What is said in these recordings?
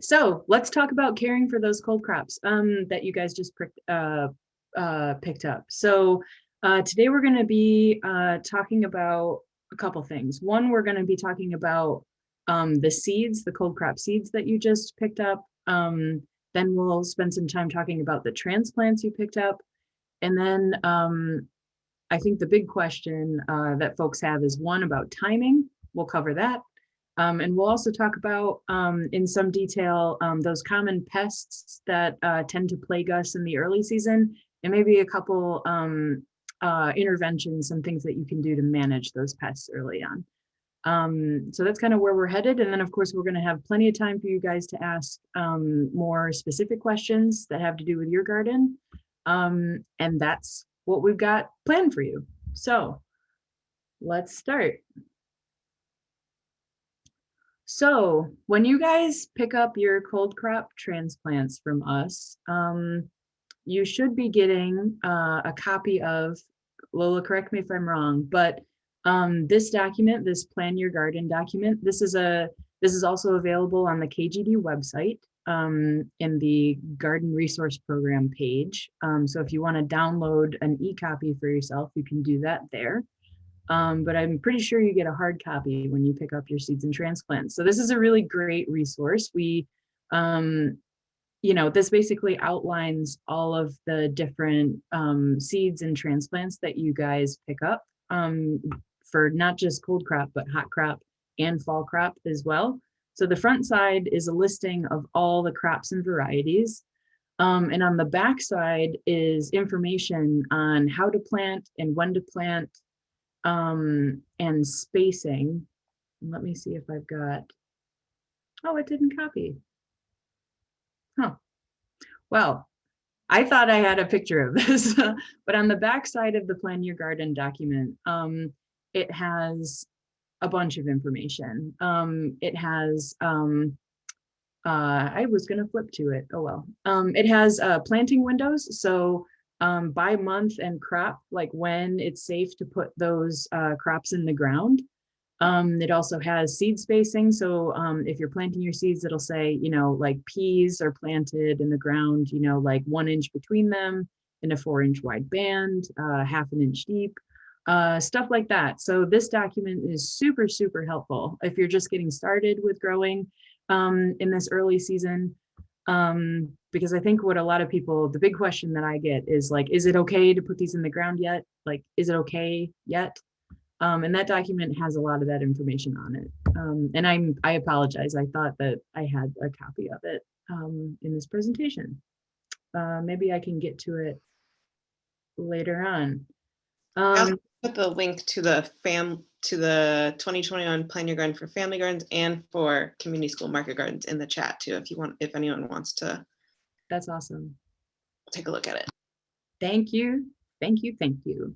so let's talk about caring for those cold crops that you guys just picked up. So today we're going to be talking about a couple things. One, we're going to be talking about the seeds, the cold crop seeds that you just picked up. Then we'll spend some time talking about the transplants you picked up. And then I think the big question that folks have is one about timing. We'll cover that. And we'll also talk about in some detail those common pests that tend to plague us in the early season, and maybe a couple interventions and things that you can do to manage those pests early on. So that's kind of where we're headed. And then of course, we're going to have plenty of time for you guys to ask more specific questions that have to do with your garden. And that's what we've got planned for you. So let's start. So when you guys pick up your cold crop transplants from us, you should be getting a copy of, Lola, correct me if I'm wrong, but this document, this Plan Your Garden document, this is also available on the KGD website in the Garden Resource Program page. So if you want to download an e-copy for yourself, you can do that there. But I'm pretty sure you get a hard copy when you pick up your seeds and transplants. So this is a really great resource. We, this basically outlines all of the different seeds and transplants that you guys pick up for not just cold crop, but hot crop and fall crop as well. So the front side is a listing of all the crops and varieties. And on the back side is information on how to plant and when to plant, and spacing. Let me see if I've got, oh, it didn't copy. Huh. Well, I thought I had a picture of this, but on the back side of the Plan Your Garden document, it has a bunch of information. It has, I was going to flip to it. Oh, well. It has planting windows. So by month and crop, like when it's safe to put those crops in the ground. It also has seed spacing. So if you're planting your seeds, it'll say, like peas are planted in the ground, like 1 inch between them in a 4-inch wide band, 1/2 inch deep, stuff like that. So this document is super, super helpful if you're just getting started with growing in this early season. Because I think what a lot of people, the big question that I get is like, is it okay to put these in the ground yet? Like, is it okay yet? And that document has a lot of that information on it. And I apologize. I thought that I had a copy of it in this presentation. Maybe I can get to it later on. I'll put the link to the 2021 Plan Your Garden for family gardens and for community school market gardens in the chat too, if anyone wants to. That's awesome. Take a look at it. Thank you. Thank you. Thank you.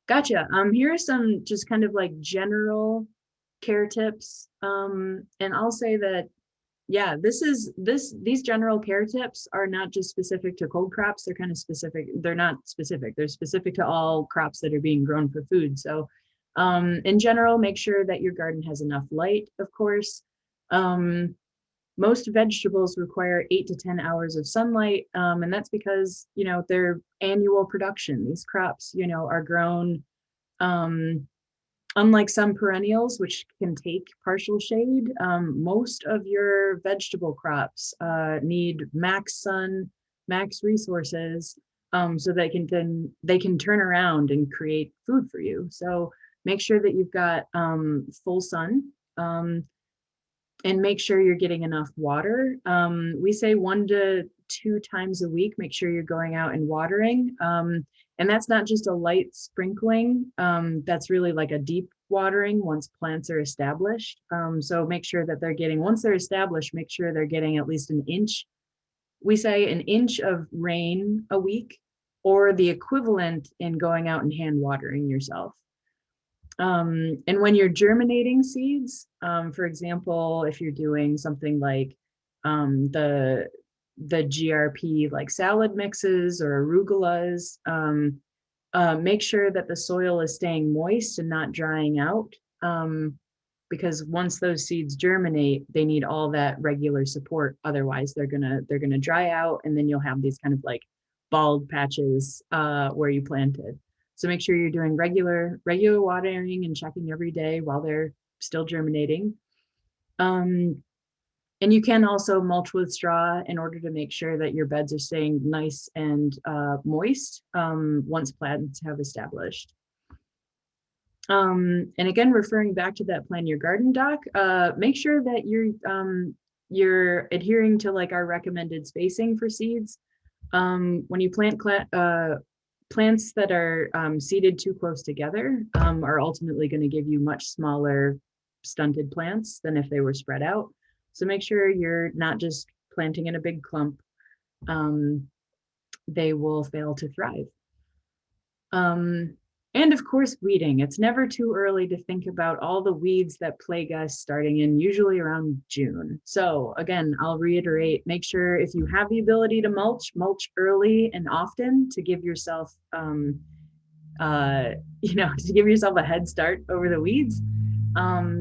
Gotcha. Here are some just kind of like general care tips. And I'll say that, yeah, these general care tips are not just specific to cold crops. They're kind of specific. They're not specific. They're specific to all crops that are being grown for food. So in general, make sure that your garden has enough light, of course. Most vegetables require 8 to 10 hours of sunlight. And that's because, they're annual production. These crops, are grown, unlike some perennials, which can take partial shade. Most of your vegetable crops need max sun, max resources, so they can turn around and create food for you. So make sure that you've got full sun. And make sure you're getting enough water. We say 1 to 2 times a week, make sure you're going out and watering. And that's not just a light sprinkling. That's really like a deep watering once plants are established. So make sure that they're getting, once they're established, make sure they're getting at least 1 inch. We say 1 inch of rain a week, or the equivalent in going out and hand watering yourself. And when you're germinating seeds, for example, if you're doing something like the GRP, like salad mixes or arugulas, make sure that the soil is staying moist and not drying out. because once those seeds germinate, they need all that regular support. Otherwise, they're gonna dry out, and then you'll have these kind of like bald patches where you planted. So make sure you're doing regular watering and checking every day while they're still germinating. And you can also mulch with straw in order to make sure that your beds are staying nice and moist once plants have established. And again, referring back to that Plan Your Garden doc, make sure that you're adhering to like our recommended spacing for seeds. When you plant plants that are seeded too close together are ultimately going to give you much smaller stunted plants than if they were spread out. So make sure you're not just planting in a big clump. They will fail to thrive. And of course, weeding. It's never too early to think about all the weeds that plague us starting in usually around June. So again, I'll reiterate, make sure if you have the ability to mulch early and often to give yourself, to give yourself a head start over the weeds.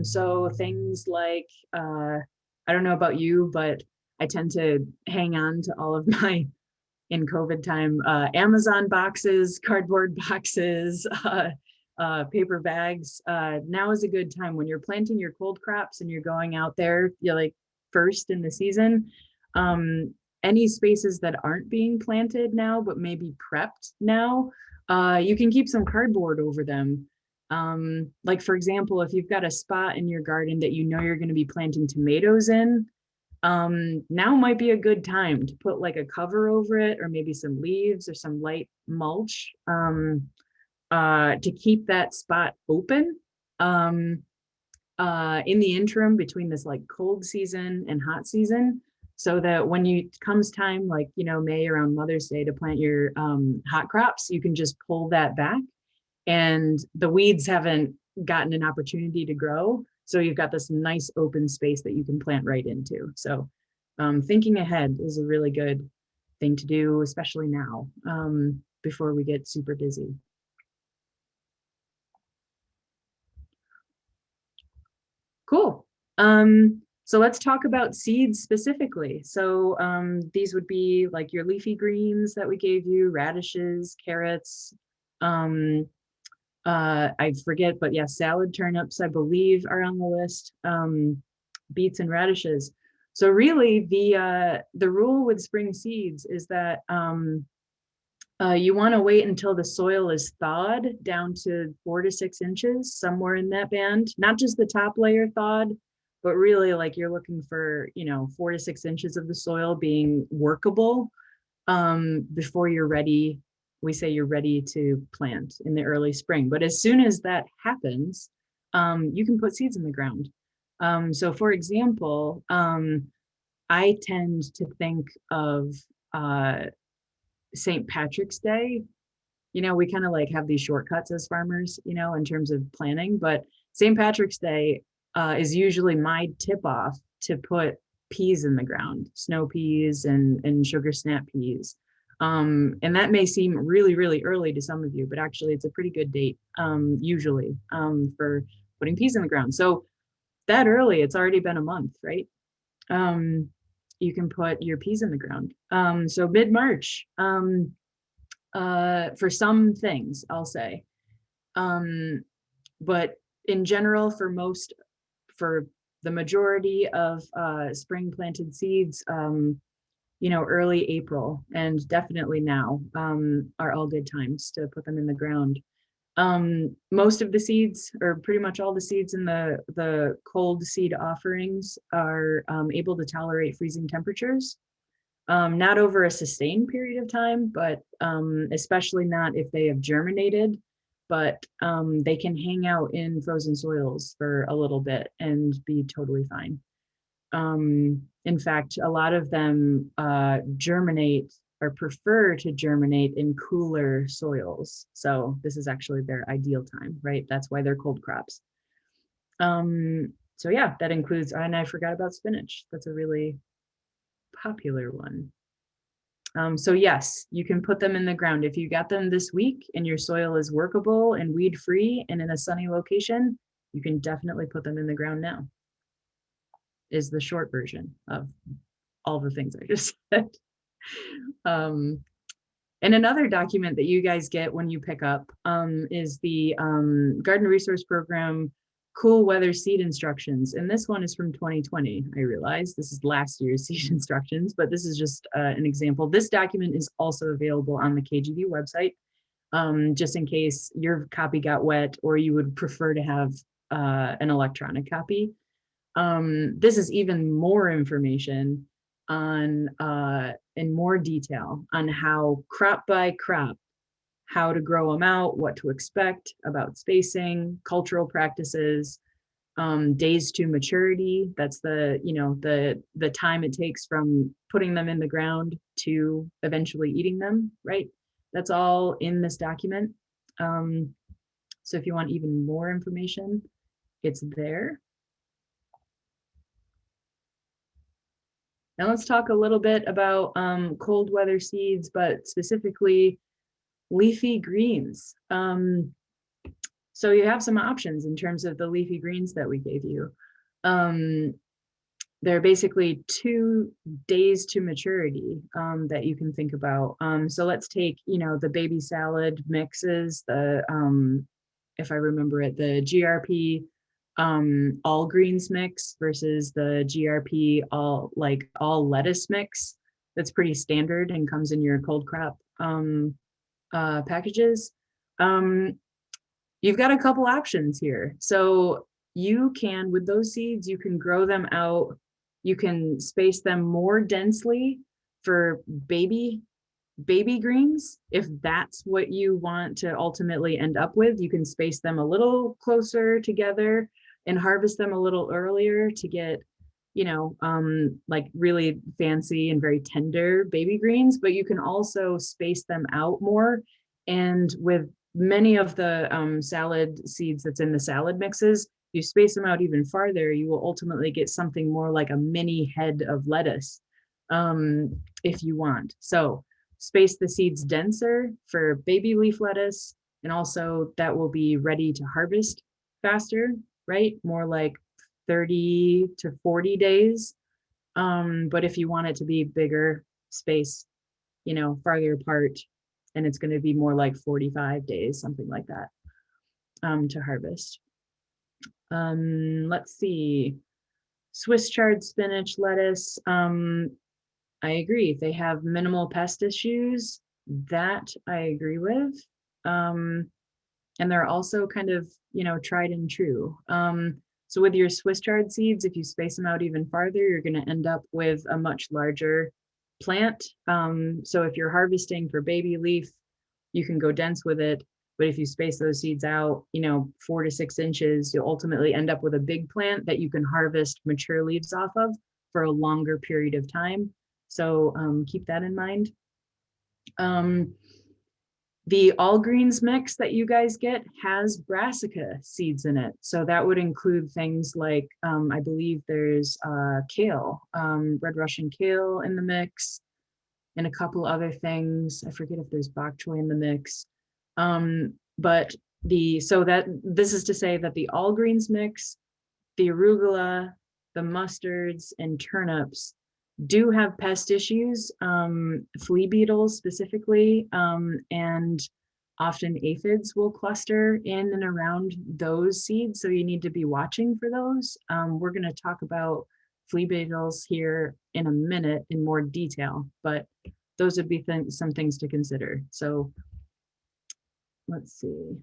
So things like, I don't know about you, but I tend to hang on to all of my, in COVID time, Amazon boxes, cardboard boxes, paper bags. Now is a good time when you're planting your cold crops and you're going out there, you're like first in the season. Any spaces that aren't being planted now, but maybe prepped now, you can keep some cardboard over them. Like for example, if you've got a spot in your garden that you know you're going to be planting tomatoes in, now might be a good time to put like a cover over it, or maybe some leaves or some light mulch to keep that spot open in the interim between this like cold season and hot season, so that when comes time like May around Mother's Day to plant your hot crops, you can just pull that back and the weeds haven't gotten an opportunity to grow. So you've got this nice open space that you can plant right into. So thinking ahead is a really good thing to do, especially now before we get super busy. Cool. So let's talk about seeds specifically. So these would be like your leafy greens that we gave you, radishes, carrots, I forget, but yeah, salad turnips, I believe, are on the list, beets and radishes. So really the rule with spring seeds is that you want to wait until the soil is thawed down to 4 to 6 inches, somewhere in that band, not just the top layer thawed, but really like you're looking for, 4 to 6 inches of the soil being workable before you're ready. We say you're ready to plant in the early spring, but as soon as that happens, you can put seeds in the ground. So for example, I tend to think of St. Patrick's Day. We kind of like have these shortcuts as farmers, in terms of planning, but St. Patrick's Day is usually my tip off to put peas in the ground, snow peas and sugar snap peas. And that may seem really, really early to some of you, but actually it's a pretty good date, usually, for putting peas in the ground. So that early, it's already been a month, right? You can put your peas in the ground. So mid-March, for some things, I'll say. But in general, for the majority of spring planted seeds, early April and definitely now are all good times to put them in the ground. Most of the seeds, or pretty much all the seeds in the cold seed offerings, are able to tolerate freezing temperatures. Not over a sustained period of time, but especially not if they have germinated, but they can hang out in frozen soils for a little bit and be totally fine. In fact, a lot of them germinate or prefer to germinate in cooler soils. So this is actually their ideal time, right? That's why they're cold crops. So yeah, that includes, and I forgot about spinach. That's a really popular one. So yes, you can put them in the ground. If you got them this week and your soil is workable and weed free and in a sunny location, you can definitely put them in the ground now, is the short version of all the things I just said. And another document that you guys get when you pick up is the Garden Resource Program Cool Weather Seed Instructions. And this one is from 2020. I realize this is last year's seed instructions, but this is just an example. This document is also available on the KGV website, just in case your copy got wet or you would prefer to have an electronic copy. This is even more information on in more detail on how crop by crop, how to grow them out, what to expect about spacing, cultural practices, days to maturity. That's the, you know, the time it takes from putting them in the ground to eventually eating them, right? That's all in this document. So if you want even more information, it's there. Now let's talk a little bit about cold weather seeds, but specifically leafy greens. So you have some options in terms of the leafy greens that we gave you. There are basically 2 days to maturity that you can think about. So let's take, you know, the baby salad mixes, the, if I remember it, the GRP all greens mix versus the GRP all lettuce mix. That's pretty standard and comes in your cold crop packages. You've got a couple options here. So you can, with those seeds, you can grow them out. You can space them more densely for baby greens. If that's what you want to ultimately end up with, you can space them a little closer together and harvest them a little earlier to get, you know, like really fancy and very tender baby greens, but you can also space them out more. And with many of the salad seeds that's in the salad mixes, you space them out even farther, you will ultimately get something more like a mini head of lettuce if you want. So space the seeds denser for baby leaf lettuce, and also that will be ready to harvest faster, right? More like 30 to 40 days. But if you want it to be bigger, space, you know, farther apart, and it's going to be more like 45 days, something like that, to harvest. Let's see. Swiss chard, spinach, lettuce. I agree. They have minimal pest issues. That I agree with. And they're also kind of, you know, tried and true. So with your Swiss chard seeds, if you space them out even farther, you're going to end up with a much larger plant. So if you're harvesting for baby leaf, you can go dense with it. But if you space those seeds out, you know, 4 to 6 inches, you'll ultimately end up with a big plant that you can harvest mature leaves off of for a longer period of time. So keep that in mind. The all greens mix that you guys get has brassica seeds in it. So that would include things like, I believe there's kale, red Russian kale in the mix, and a couple other things. I forget if there's bok choy in the mix. But this is to say that the all greens mix, the arugula, the mustards, and turnips do have pest issues, flea beetles specifically, and often aphids will cluster in and around those seeds. So you need to be watching for those. We're going to talk about flea beetles here in a minute in more detail, but those would be some things to consider. So let's see.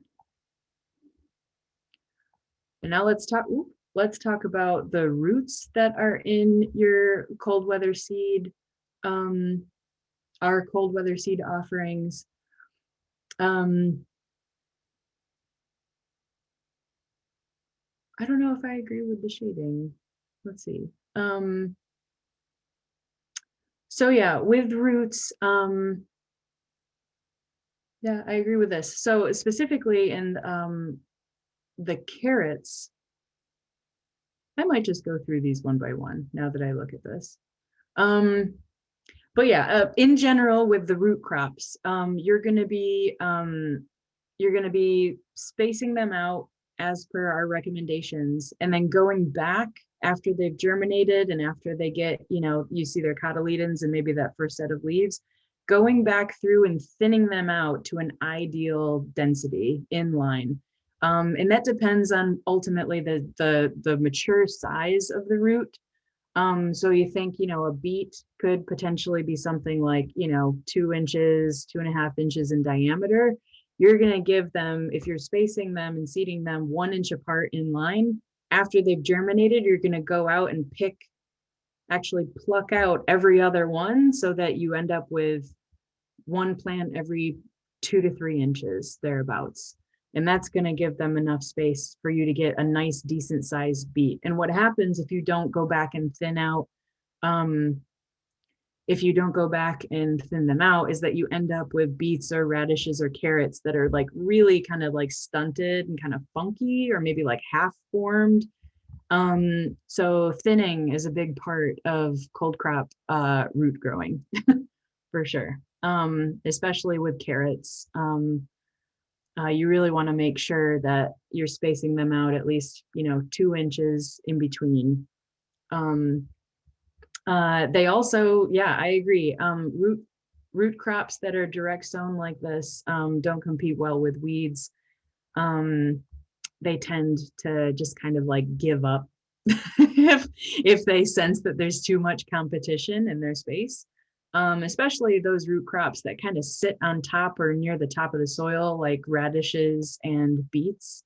And now let's talk about the roots that are in your cold weather seed, our cold weather seed offerings. I don't know if I agree with the shading. Let's see. So yeah, with roots, yeah, I agree with this. So specifically in the carrots, I might just go through these one by one now that I look at this. But yeah, in general with the root crops, you're going to be spacing them out as per our recommendations, and then going back after they've germinated and after they get, you see their cotyledons and maybe that first set of leaves, going back through and thinning them out to an ideal density in line. And that depends on ultimately the mature size of the root. So you think, a beet could potentially be something like, 2 inches, 2.5 inches in diameter. You're going to give them, if you're spacing them and seeding them 1 inch apart in line, after they've germinated, you're going to go out and actually pluck out every other one so that you end up with one plant every 2 to 3 inches thereabouts. And that's going to give them enough space for you to get a nice, decent sized beet. And what happens if you don't go back and thin out, if you don't go back and thin them out, is that you end up with beets or radishes or carrots that are like really kind of like stunted and kind of funky, or maybe like half formed. So thinning is a big part of cold crop root growing for sure. Especially with carrots. You really want to make sure that you're spacing them out at least, 2 inches in between. They also, yeah, I agree. Root crops that are direct sown like this don't compete well with weeds. They tend to just kind of like give up if they sense that there's too much competition in their space. Especially those root crops that kind of sit on top or near the top of the soil, like radishes and beets.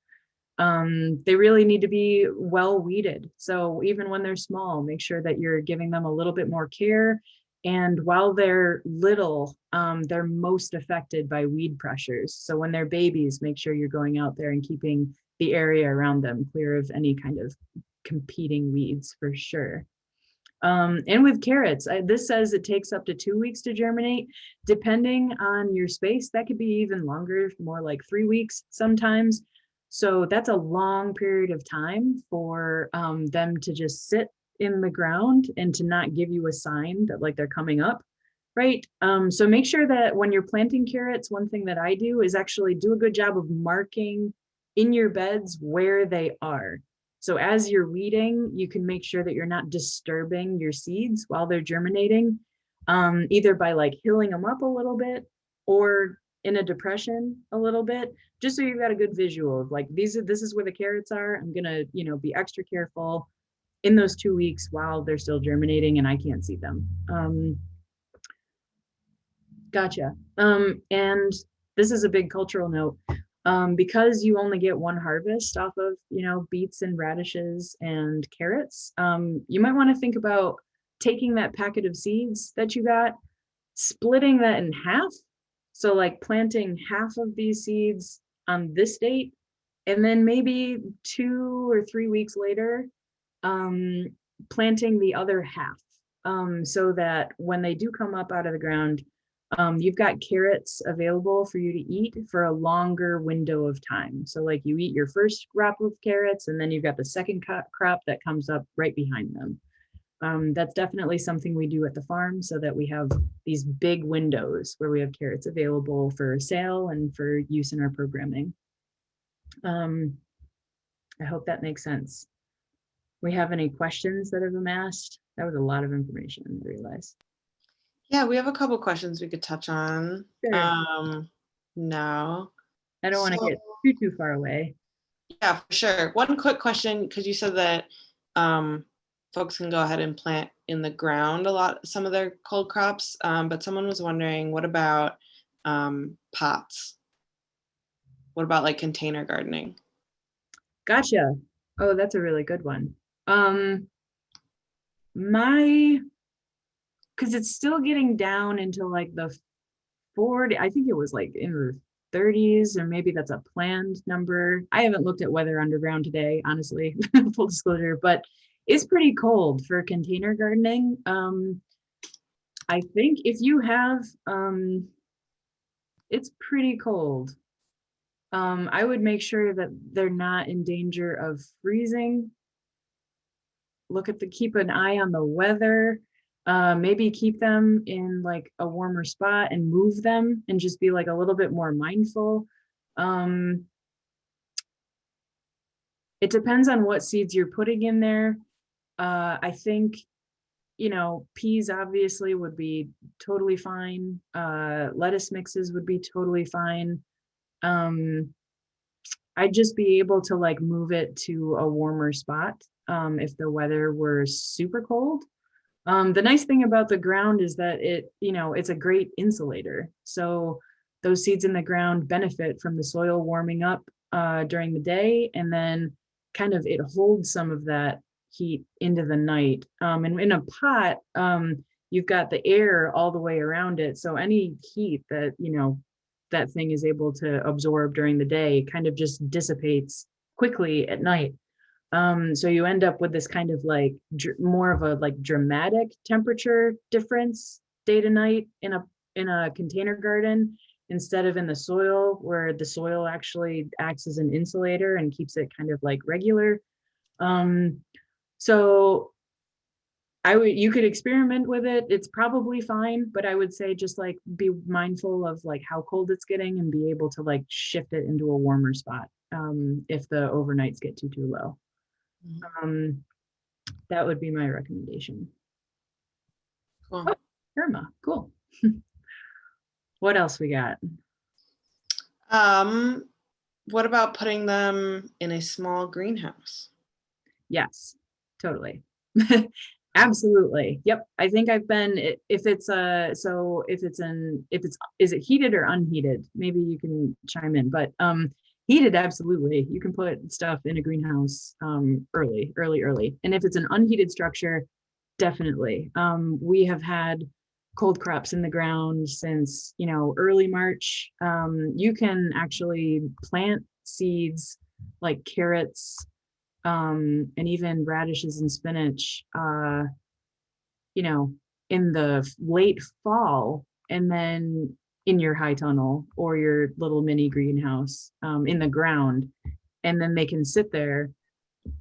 They really need to be well weeded. So even when they're small, make sure that you're giving them a little bit more care. And while they're little, they're most affected by weed pressures. So when they're babies, make sure you're going out there and keeping the area around them clear of any kind of competing weeds for sure. And with carrots, this says it takes up to 2 weeks to germinate. Depending on your space, that could be even longer, more like 3 weeks sometimes. So that's a long period of time for them to just sit in the ground and to not give you a sign that like they're coming up, right? So make sure that when you're planting carrots, one thing that I do is actually do a good job of marking in your beds where they are. So as you're weeding, you can make sure that you're not disturbing your seeds while they're germinating, either by like hilling them up a little bit or in a depression a little bit, just so you've got a good visual of like, this is where the carrots are. I'm gonna, be extra careful in those 2 weeks while they're still germinating and I can't see them. Gotcha. And this is a big cultural note. Because you only get one harvest off of, beets and radishes and carrots, you might want to think about taking that packet of seeds that you got, splitting that in half. So like planting half of these seeds on this date, and then maybe 2 or 3 weeks later, planting the other half, so that when they do come up out of the ground, you've got carrots available for you to eat for a longer window of time. So like you eat your first crop of carrots and then you've got the second crop that comes up right behind them. That's definitely something we do at the farm so that we have these big windows where we have carrots available for sale and for use in our programming. I hope that makes sense. We have any questions that have been asked? That was a lot of information, I realized. Yeah, we have a couple questions we could touch on. Sure. No. I don't want to get too far away. Yeah, for sure. One quick question, because you said that folks can go ahead and plant in the ground some of their cold crops, but someone was wondering, what about pots? What about like container gardening? Gotcha. Oh, that's a really good one. Because it's still getting down into like the 40, I think it was like in the 30s, or maybe that's a planned number. I haven't looked at weather underground today, honestly, full disclosure, but it's pretty cold for container gardening. I think if you have, it's pretty cold. I would make sure that they're not in danger of freezing. Keep an eye on the weather. Maybe keep them in like a warmer spot and move them and just be like a little bit more mindful. It depends on what seeds you're putting in there. I think, peas obviously would be totally fine. Lettuce mixes would be totally fine. I'd just be able to like move it to a warmer spot if the weather were super cold. The nice thing about the ground is that it's a great insulator. So those seeds in the ground benefit from the soil warming up during the day, and then kind of it holds some of that heat into the night. And in a pot, you've got the air all the way around it. So any heat that, that thing is able to absorb during the day kind of just dissipates quickly at night. So you end up with this kind of like more of a like dramatic temperature difference day to night in a container garden, instead of in the soil, where the soil actually acts as an insulator and keeps it kind of like regular. So you could experiment with it. It's probably fine, but I would say just like be mindful of like how cold it's getting and be able to like shift it into a warmer spot if the overnights get too low. That would be my recommendation. Cool. Oh, Irma, cool. What else we got? What about putting them in a small greenhouse? Yes, totally. Absolutely. Yep. I think I've been, if it's is it heated or unheated? Maybe you can chime in, but heated, absolutely. You can put stuff in a greenhouse early. And if it's an unheated structure, definitely. We have had cold crops in the ground since, early March. You can actually plant seeds like carrots, and even radishes and spinach, in the late fall, and then in your high tunnel or your little mini greenhouse in the ground. And then they can sit there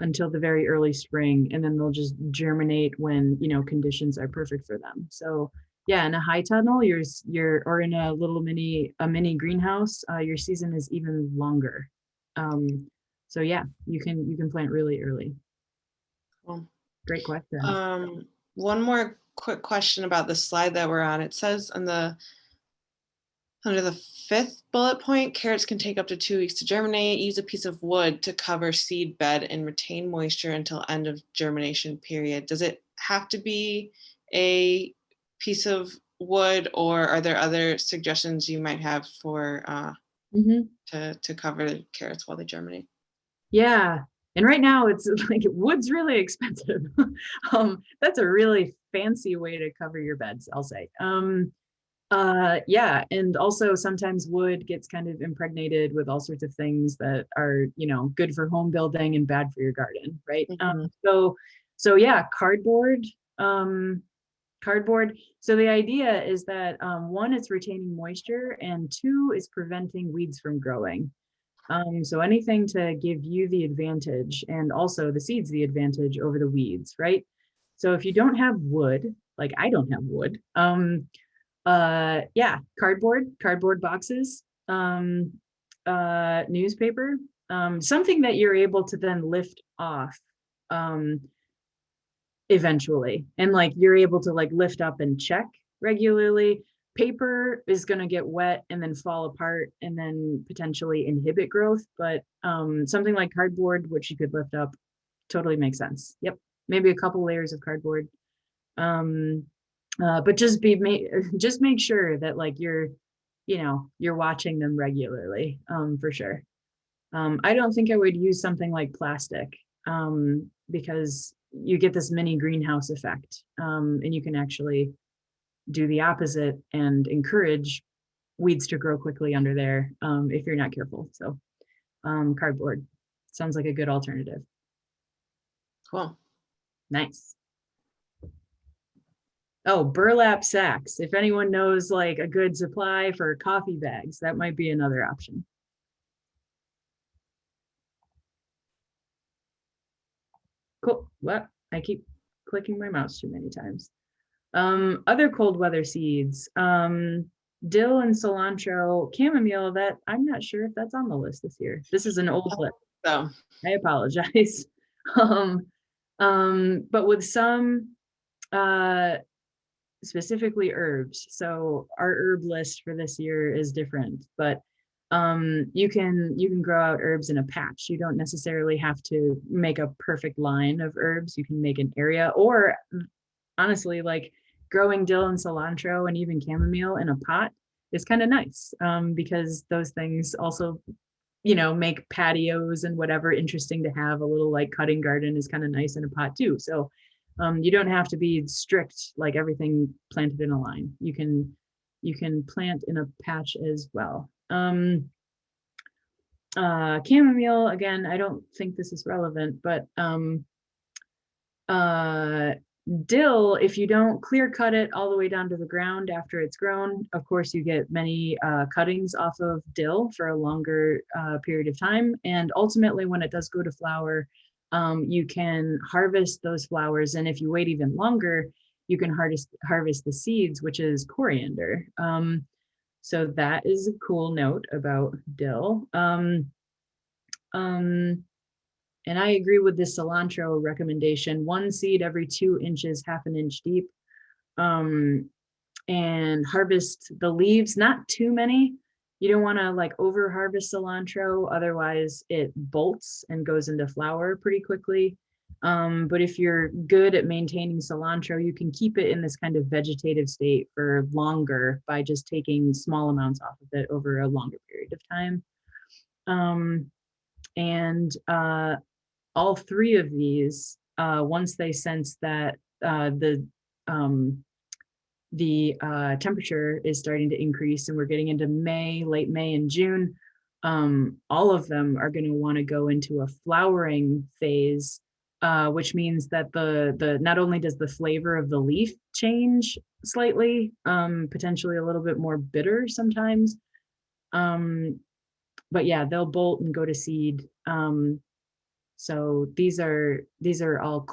until the very early spring, and then they'll just germinate when, conditions are perfect for them. So yeah, in a high tunnel, or in a little mini greenhouse, your season is even longer. So yeah, you can plant really early. Cool. Great question. One more quick question about the slide that we're on. It says under the 5th bullet point, carrots can take up to 2 weeks to germinate. Use a piece of wood to cover seed bed and retain moisture until end of germination period. Does it have to be a piece of wood, or are there other suggestions you might have for to cover carrots while they germinate? Yeah. And right now it's like wood's really expensive. That's a really fancy way to cover your beds, I'll say. Yeah, and also sometimes wood gets kind of impregnated with all sorts of things that are, good for home building and bad for your garden, right? So yeah, cardboard. So the idea is that 1, it's retaining moisture, and 2, is preventing weeds from growing. So anything to give you the advantage, and also the seeds the advantage over the weeds, right? So if you don't have wood, like I don't have wood, yeah, cardboard boxes, newspaper, something that you're able to then lift off eventually, and like you're able to like lift up and check regularly. Paper is going to get wet and then fall apart and then potentially inhibit growth, but something like cardboard, which you could lift up, totally makes sense. Yep, maybe a couple layers of cardboard. But just make sure that like you're watching them regularly, for sure. I don't think I would use something like plastic, because you get this mini greenhouse effect, and you can actually do the opposite and encourage weeds to grow quickly under there, if you're not careful. So cardboard sounds like a good alternative. Cool. Nice. Oh, burlap sacks. If anyone knows like a good supply for coffee bags, that might be another option. Cool. Well, I keep clicking my mouse too many times. Other cold weather seeds, dill and cilantro, chamomile, that I'm not sure if that's on the list this year. This is an old list. So I apologize. um, but with some, specifically herbs. So our herb list for this year is different, but you can grow out herbs in a patch. You don't necessarily have to make a perfect line of herbs. You can make an area, or honestly, like growing dill and cilantro and even chamomile in a pot is kind of nice, because those things also, make patios and whatever interesting to have. A little like cutting garden is kind of nice in a pot too. So you don't have to be strict like everything planted in a line. You can plant in a patch as well. Chamomile, again, I don't think this is relevant, but uh, dill, if you don't clear cut it all the way down to the ground after it's grown, of course you get many cuttings off of dill for a longer period of time. And ultimately, when it does go to flower, you can harvest those flowers. And if you wait even longer, you can harvest the seeds, which is coriander. So that is a cool note about dill. And I agree with the cilantro recommendation: one seed every 2 inches, half an inch deep. And harvest the leaves, not too many. You don't want to like over harvest cilantro, otherwise it bolts and goes into flower pretty quickly. But if you're good at maintaining cilantro, you can keep it in this kind of vegetative state for longer by just taking small amounts off of it over a longer period of time. And all three of these, once they sense that the temperature is starting to increase and we're getting into May, late May and June, all of them are going to want to go into a flowering phase, which means that the not only does the flavor of the leaf change slightly, potentially a little bit more bitter sometimes, but yeah, they'll bolt and go to seed. So these are all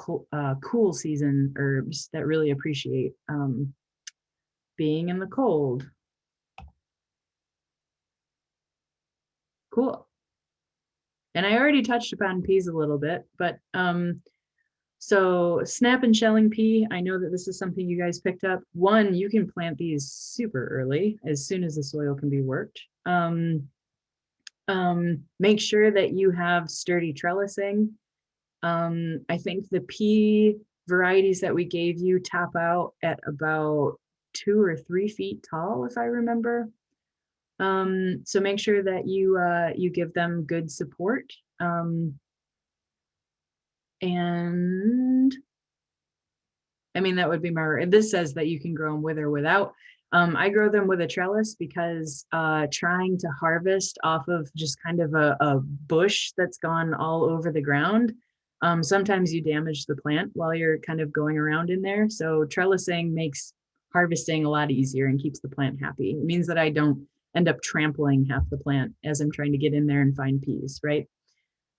cool season herbs that really appreciate being in the cold. Cool. And I already touched upon peas a little bit, but so snap and shelling pea, I know that this is something you guys picked up. One, you can plant these super early, as soon as the soil can be worked. Make sure that you have sturdy trellising. I think the pea varieties that we gave you top out at about 2 or 3 feet tall, if I remember. So make sure that you give them good support. And I mean, that would be my, this says that you can grow them with or without. I grow them with a trellis because trying to harvest off of just kind of a bush that's gone all over the ground, sometimes you damage the plant while you're kind of going around in there. So trellising makes harvesting a lot easier and keeps the plant happy. It means that I don't end up trampling half the plant as I'm trying to get in there and find peas, right?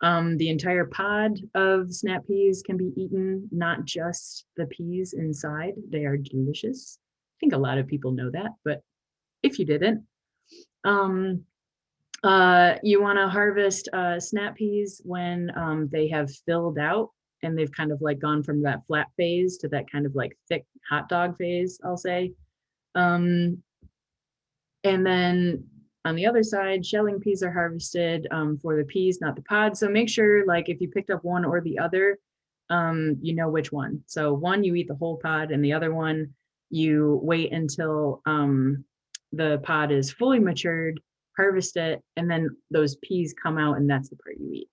The entire pod of snap peas can be eaten, not just the peas inside. They are delicious. I think a lot of people know that, but if you didn't, you want to harvest snap peas when they have filled out and they've kind of like gone from that flat phase to that kind of like thick hot dog phase, I'll say. And then on the other side, shelling peas are harvested for the peas, not the pods. So make sure, like, if you picked up one or the other, you know which one. So one, you eat the whole pod, and the other one, you wait until the pod is fully matured, harvest it, and then those peas come out, and that's the part you eat.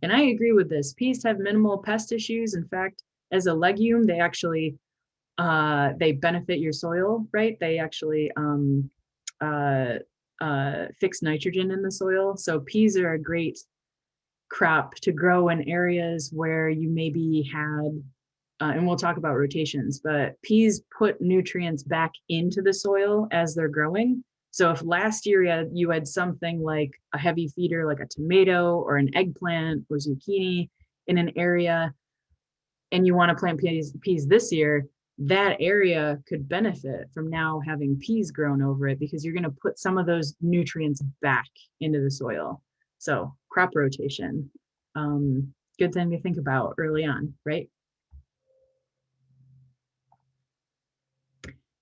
And I agree with this. Peas have minimal pest issues. In fact, as a legume, they actually they benefit your soil, right? They actually fix nitrogen in the soil. So peas are a great crop to grow in areas where you maybe had, and we'll talk about rotations, but peas put nutrients back into the soil as they're growing. So if last year you had something like a heavy feeder, like a tomato or an eggplant or zucchini in an area, and you want to plant peas this year, that area could benefit from now having peas grown over it because you're going to put some of those nutrients back into the soil. So crop rotation, good thing to think about early on, right?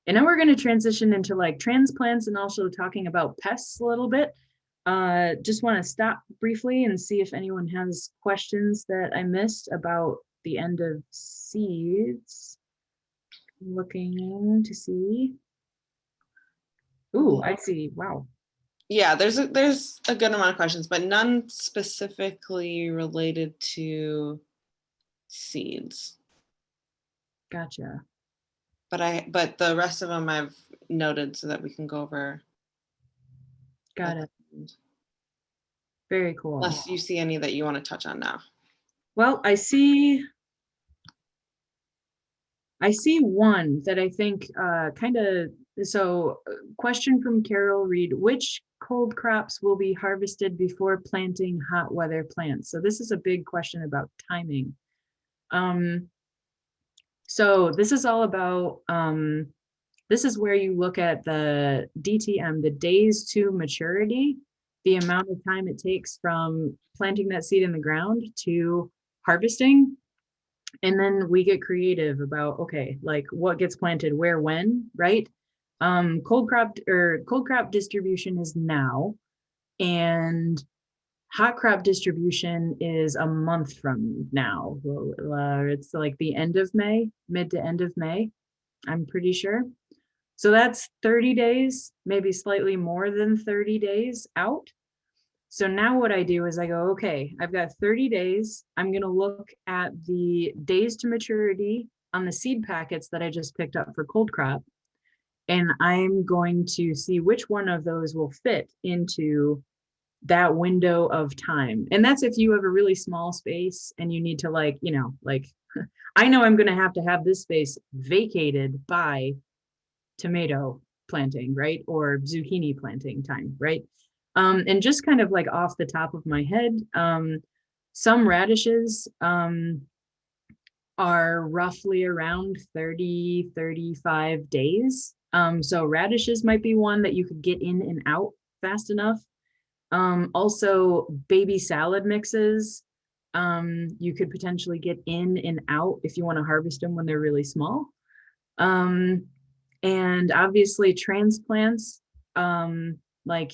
And now we're going to transition into like transplants and also talking about pests a little bit. Just want to stop briefly and see if anyone has questions that I missed about the end of seeds. Looking to see. Ooh, I see. Wow. Yeah, there's a good amount of questions, but none specifically related to seeds. Gotcha. But the rest of them I've noted so that we can go over. Got it. Very cool. Unless you see any that you want to touch on now. Well, I see one that I think kind of, so question from Carol Reed, which cold crops will be harvested before planting hot weather plants? So this is a big question about timing. So this is all about, this is where you look at the DTM, the days to maturity, the amount of time it takes from planting that seed in the ground to harvesting. And then we get creative about, okay, like what gets planted where, when, right? Cold crop distribution is now, and hot crop distribution is a month from now. It's like the end of May, mid to end of May, I'm pretty sure. So that's 30 days, maybe slightly more than 30 days out. So now what I do is I go, okay, I've got 30 days. I'm going to look at the days to maturity on the seed packets that I just picked up for cold crop. And I'm going to see which one of those will fit into that window of time. And that's if you have a really small space and you need to like, I know I'm going to have this space vacated by tomato planting, right? Or zucchini planting time, right? And just kind of like off the top of my head, some radishes are roughly around 30, 35 days. So radishes might be one that you could get in and out fast enough. Also baby salad mixes, you could potentially get in and out if you want to harvest them when they're really small. And obviously transplants, like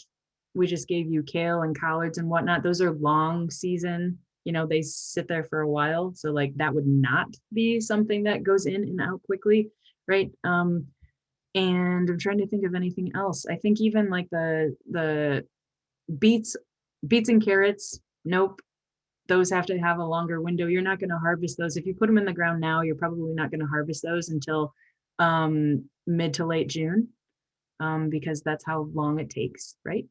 we just gave you kale and collards and whatnot. Those are long season, they sit there for a while. So like that would not be something that goes in and out quickly, right? And I'm trying to think of anything else. I think even like the beets and carrots, nope. Those have to have a longer window. You're not going to harvest those. If you put them in the ground now, you're probably not going to harvest those until mid to late June, because that's how long it takes, right?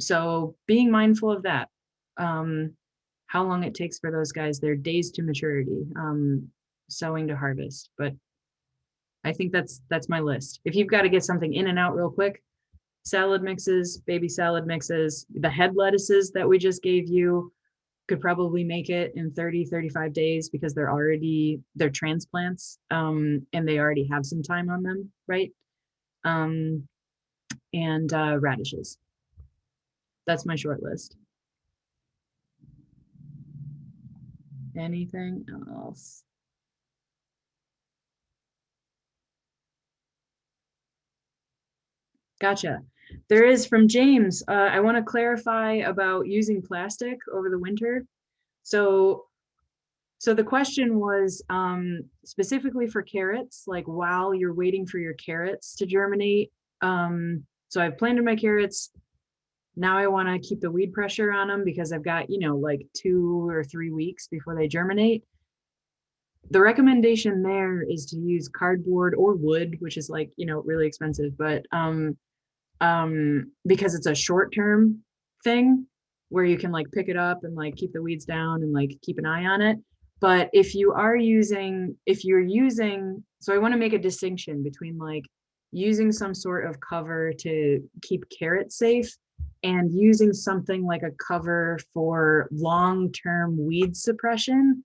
So being mindful of that, how long it takes for those guys, their days to maturity, sowing to harvest. But I think that's my list. If you've got to get something in and out real quick, salad mixes, baby salad mixes, the head lettuces that we just gave you could probably make it in 30, 35 days because they're transplants, and they already have some time on them, right? And radishes. That's my short list. Anything else? Gotcha. There is from James. I want to clarify about using plastic over the winter. So the question was specifically for carrots, like while you're waiting for your carrots to germinate. So I've planted my carrots. Now I want to keep the weed pressure on them because I've got, like 2 or 3 weeks before they germinate. The recommendation there is to use cardboard or wood, which is like, really expensive, but because it's a short-term thing where you can like pick it up and like keep the weeds down and like keep an eye on it. But if you're using, so I want to make a distinction between like using some sort of cover to keep carrots safe and using something like a cover for long-term weed suppression,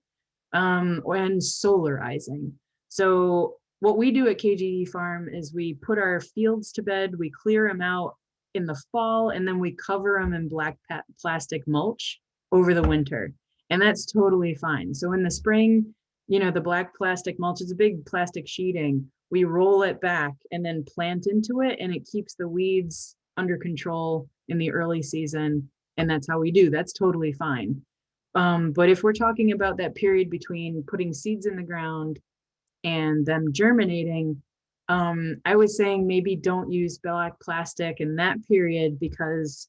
and solarizing. So what we do at KGE Farm is we put our fields to bed, we clear them out, in the fall, and then we cover them in black plastic mulch over the winter. And that's totally fine. So in the spring, the black plastic mulch is a big plastic sheeting. We roll it back and then plant into it, and it keeps the weeds under control in the early season. And that's how we do. That's totally fine. But if we're talking about that period between putting seeds in the ground and them germinating, I was saying maybe don't use black plastic in that period because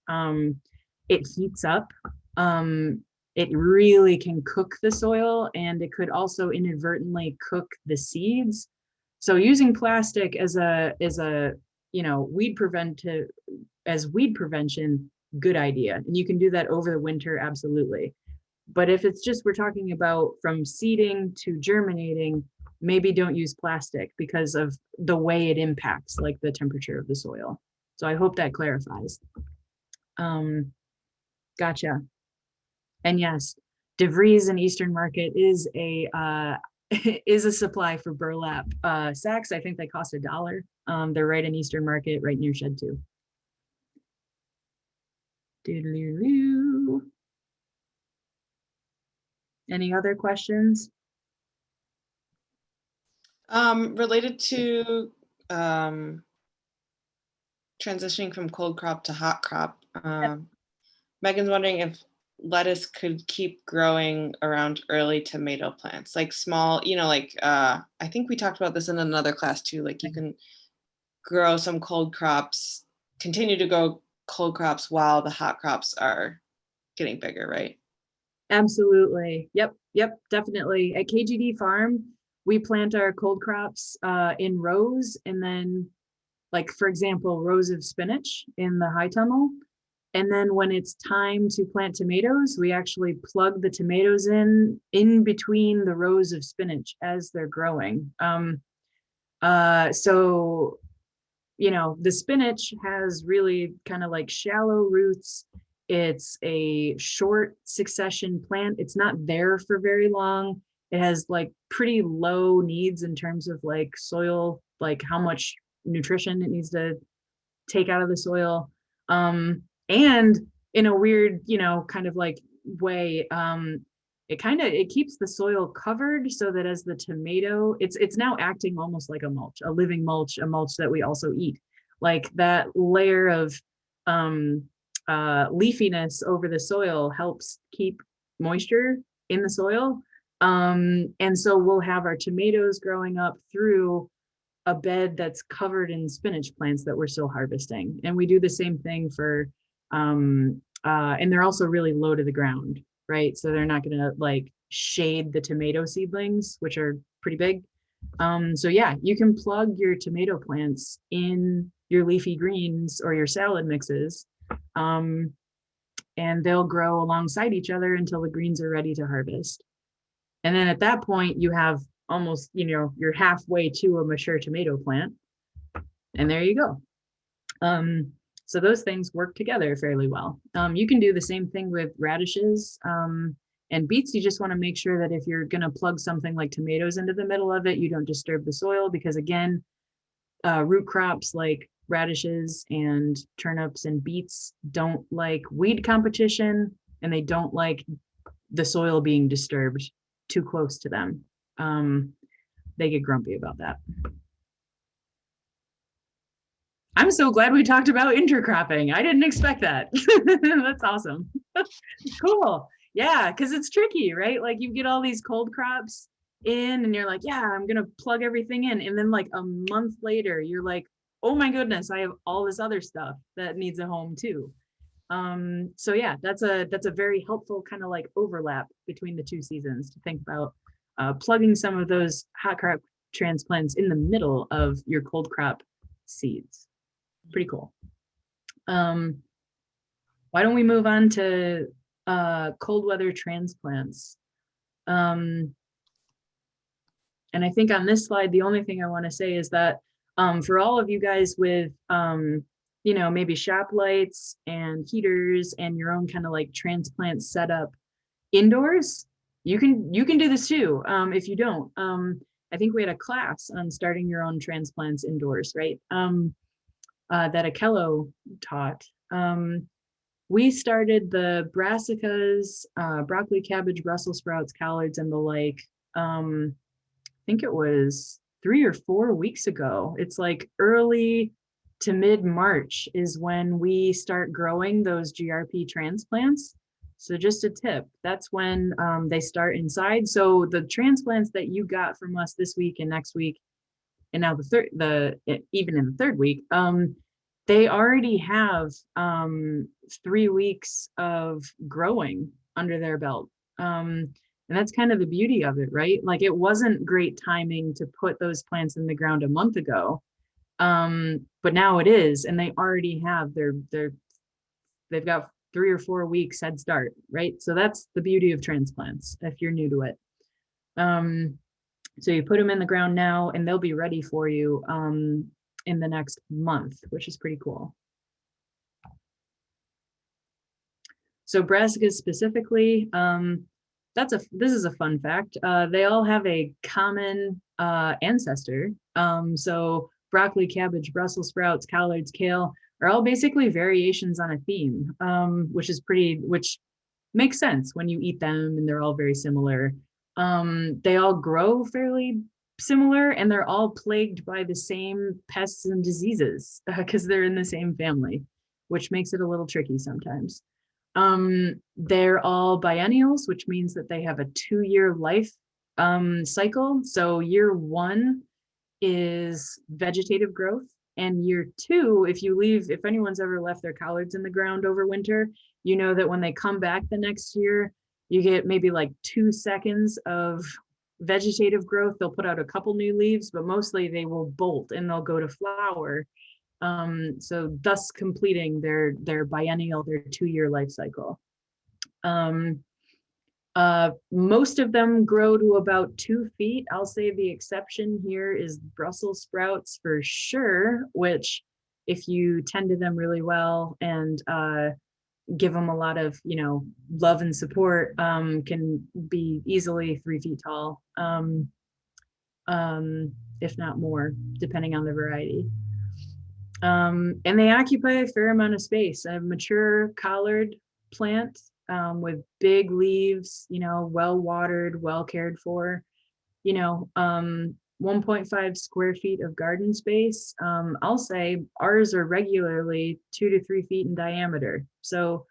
it heats up. It really can cook the soil, and it could also inadvertently cook the seeds. So using plastic as a weed prevention, good idea. And you can do that over the winter, absolutely. But if it's just, we're talking about from seeding to germinating, maybe don't use plastic because of the way it impacts like the temperature of the soil. So I hope that clarifies. Gotcha. And yes, DeVries in Eastern Market is a is a supply for burlap sacks. I think they cost $1. They're right in Eastern Market, right near Shed 2. Doodaloo. Any other questions? Related to transitioning from cold crop to hot crop, Megan's wondering if lettuce could keep growing around early tomato plants, like small, I think we talked about this in another class too, like you can grow some cold crops, continue to grow cold crops while the hot crops are getting bigger, right? Absolutely. Yep, definitely. At KGD Farm, we plant our cold crops in rows, and then, like, for example, rows of spinach in the high tunnel. And then when it's time to plant tomatoes, we actually plug the tomatoes in between the rows of spinach as they're growing. So the spinach has really kind of like shallow roots. It's a short succession plant. It's not there for very long. It has like pretty low needs in terms of like soil, like how much nutrition it needs to take out of the soil. And in a weird, kind of like way, it keeps the soil covered so that as the tomato, it's now acting almost like a mulch, a living mulch, a mulch that we also eat. Like that layer of leafiness over the soil helps keep moisture in the soil. And so we'll have our tomatoes growing up through a bed that's covered in spinach plants that we're still harvesting. And we do the same thing for, and they're also really low to the ground, right? So they're not gonna like shade the tomato seedlings, which are pretty big. So yeah, you can plug your tomato plants in your leafy greens or your salad mixes, and they'll grow alongside each other until the greens are ready to harvest. And then at that point, you have almost, you're halfway to a mature tomato plant. And there you go. So those things work together fairly well. You can do the same thing with radishes and beets. You just want to make sure that if you're going to plug something like tomatoes into the middle of it, you don't disturb the soil, because again, root crops like radishes and turnips and beets don't like weed competition, and they don't like the soil being disturbed too close to them. They get grumpy about that. I'm so glad we talked about intercropping. I didn't expect that. That's awesome. Cool. Yeah, because it's tricky, right? Like you get all these cold crops in and you're like, yeah, I'm going to plug everything in. And then like a month later, you're like, oh my goodness, I have all this other stuff that needs a home too. So yeah, that's a very helpful kind of like overlap between the two seasons to think about plugging some of those hot crop transplants in the middle of your cold crop seeds. Pretty cool. Why don't we move on to cold weather transplants? And I think on this slide, the only thing I want to say is that for all of you guys with maybe shop lights and heaters and your own kind of like transplant setup indoors, you can do this too. If you don't, I think we had a class on starting your own transplants indoors, right? that Akello taught. We started the brassicas, broccoli, cabbage, Brussels sprouts, collards, and the like. I think it was 3 or 4 weeks ago. It's like early to mid-March is when we start growing those GRP transplants. So just a tip, that's when they start inside. So the transplants that you got from us this week and next week, and now even in the third week, they already have 3 weeks of growing under their belt. And that's kind of the beauty of it, right? Like it wasn't great timing to put those plants in the ground a month ago. But now it is, and they already have they've got 3 or 4 weeks head start, right? So that's the beauty of transplants if you're new to it. So you put them in the ground now and they'll be ready for you in the next month, which is pretty cool. So brassicas specifically, this is a fun fact. They all have a common ancestor. So broccoli, cabbage, Brussels sprouts, collards, kale are all basically variations on a theme, which makes sense when you eat them and they're all very similar. They all grow fairly similar and they're all plagued by the same pests and diseases because they're in the same family, which makes it a little tricky sometimes. They're all biennials, which means that they have a 2-year life cycle. So year 1 is vegetative growth, and year 2, if anyone's ever left their collards in the ground over winter, you know that when they come back the next year, you get maybe like 2 seconds of vegetative growth. They'll put out a couple new leaves, but mostly they will bolt and they'll go to flower. So thus completing their biennial, their 2-year life cycle. Most of them grow to about 2 feet. I'll say the exception here is Brussels sprouts for sure, which if you tend to them really well and give them a lot of, love and support, can be easily 3 feet tall, if not more, depending on the variety. And they occupy a fair amount of space. A mature collard plant with big leaves, well watered, well cared for, 1.5 square feet of garden space. I'll say ours are regularly 2 to 3 feet in diameter. So,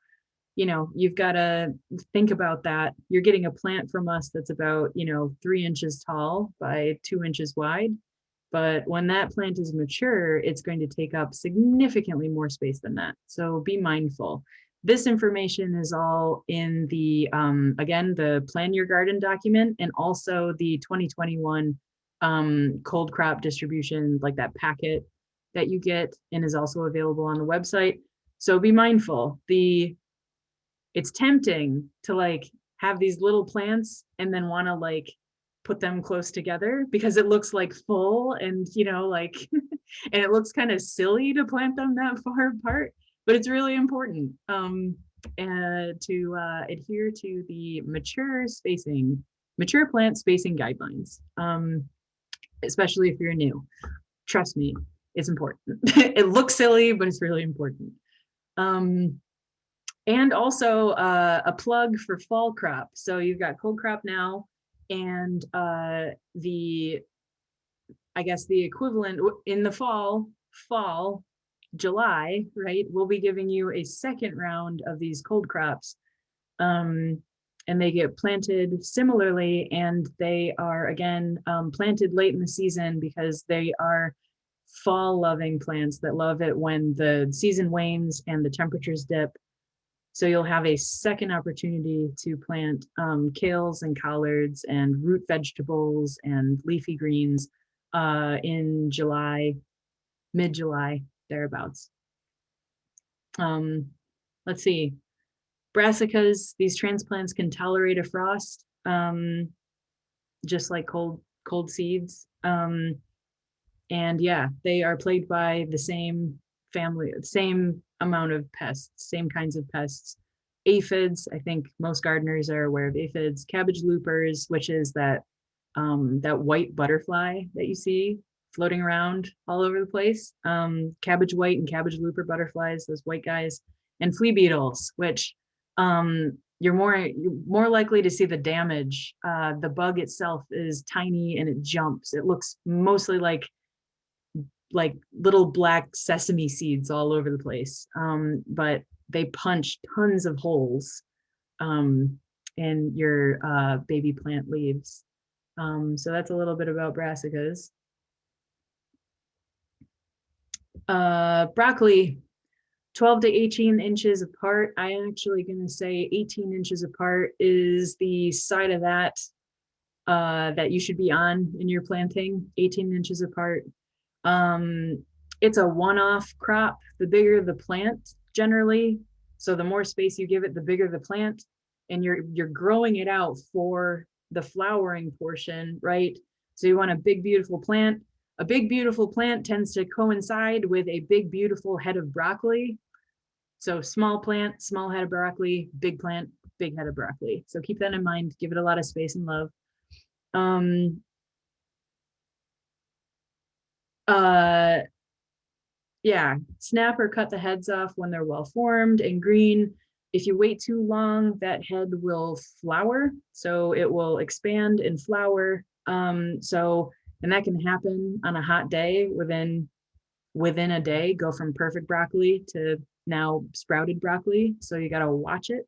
you've got to think about that. You're getting a plant from us that's about, 3 inches tall by 2 inches wide. But when that plant is mature, it's going to take up significantly more space than that. So be mindful. This information is all in the, again, the Plan Your Garden document, and also the 2021 cold crop distribution, like that packet that you get, and is also available on the website. So be mindful. It's tempting to have these little plants and then want to put them close together because it looks full and and it looks kind of silly to plant them that far apart, but it's really important to adhere to the mature plant spacing guidelines, especially if you're new. Trust me, it's important. It looks silly, but it's really important. And also a plug for fall crop. So you've got cold crop now, and the equivalent in the fall, July, right? We'll be giving you a second round of these cold crops. And they get planted similarly, and they are again planted late in the season because they are fall loving plants that love it when the season wanes and the temperatures dip. So you'll have a second opportunity to plant kales and collards and root vegetables and leafy greens in July, mid-July, thereabouts. Let's see. Brassicas, these transplants can tolerate a frost, just like cold seeds. And yeah, they are plagued by the same amount of pests, same kinds of pests. Aphids, I think most gardeners are aware of aphids. Cabbage loopers, which is that white butterfly that you see floating around all over the place. Cabbage white and cabbage looper butterflies, those white guys, and flea beetles, which you're more likely to see the damage. The bug itself is tiny and it jumps. It looks mostly like little black sesame seeds all over the place. But they punch tons of holes in your baby plant leaves. So that's a little bit about brassicas. Broccoli, 12 to 18 inches apart. I'm actually going to say 18 inches apart is the side of that that you should be on in your planting, 18 inches apart. It's a one-off crop. The bigger the plant generally, so the more space you give it, the bigger the plant, and you're growing it out for the flowering portion, right? So you want a big, beautiful plant. A big, beautiful plant tends to coincide with a big, beautiful head of broccoli. So small plant, small head of broccoli, big plant, big head of broccoli. So keep that in mind. Give it a lot of space and love. Yeah, snap or cut the heads off when they're well formed and green. If you wait too long, that head will flower, so it will expand and flower. And that can happen on a hot day. Within a day, go from perfect broccoli to now sprouted broccoli. So you got to watch it.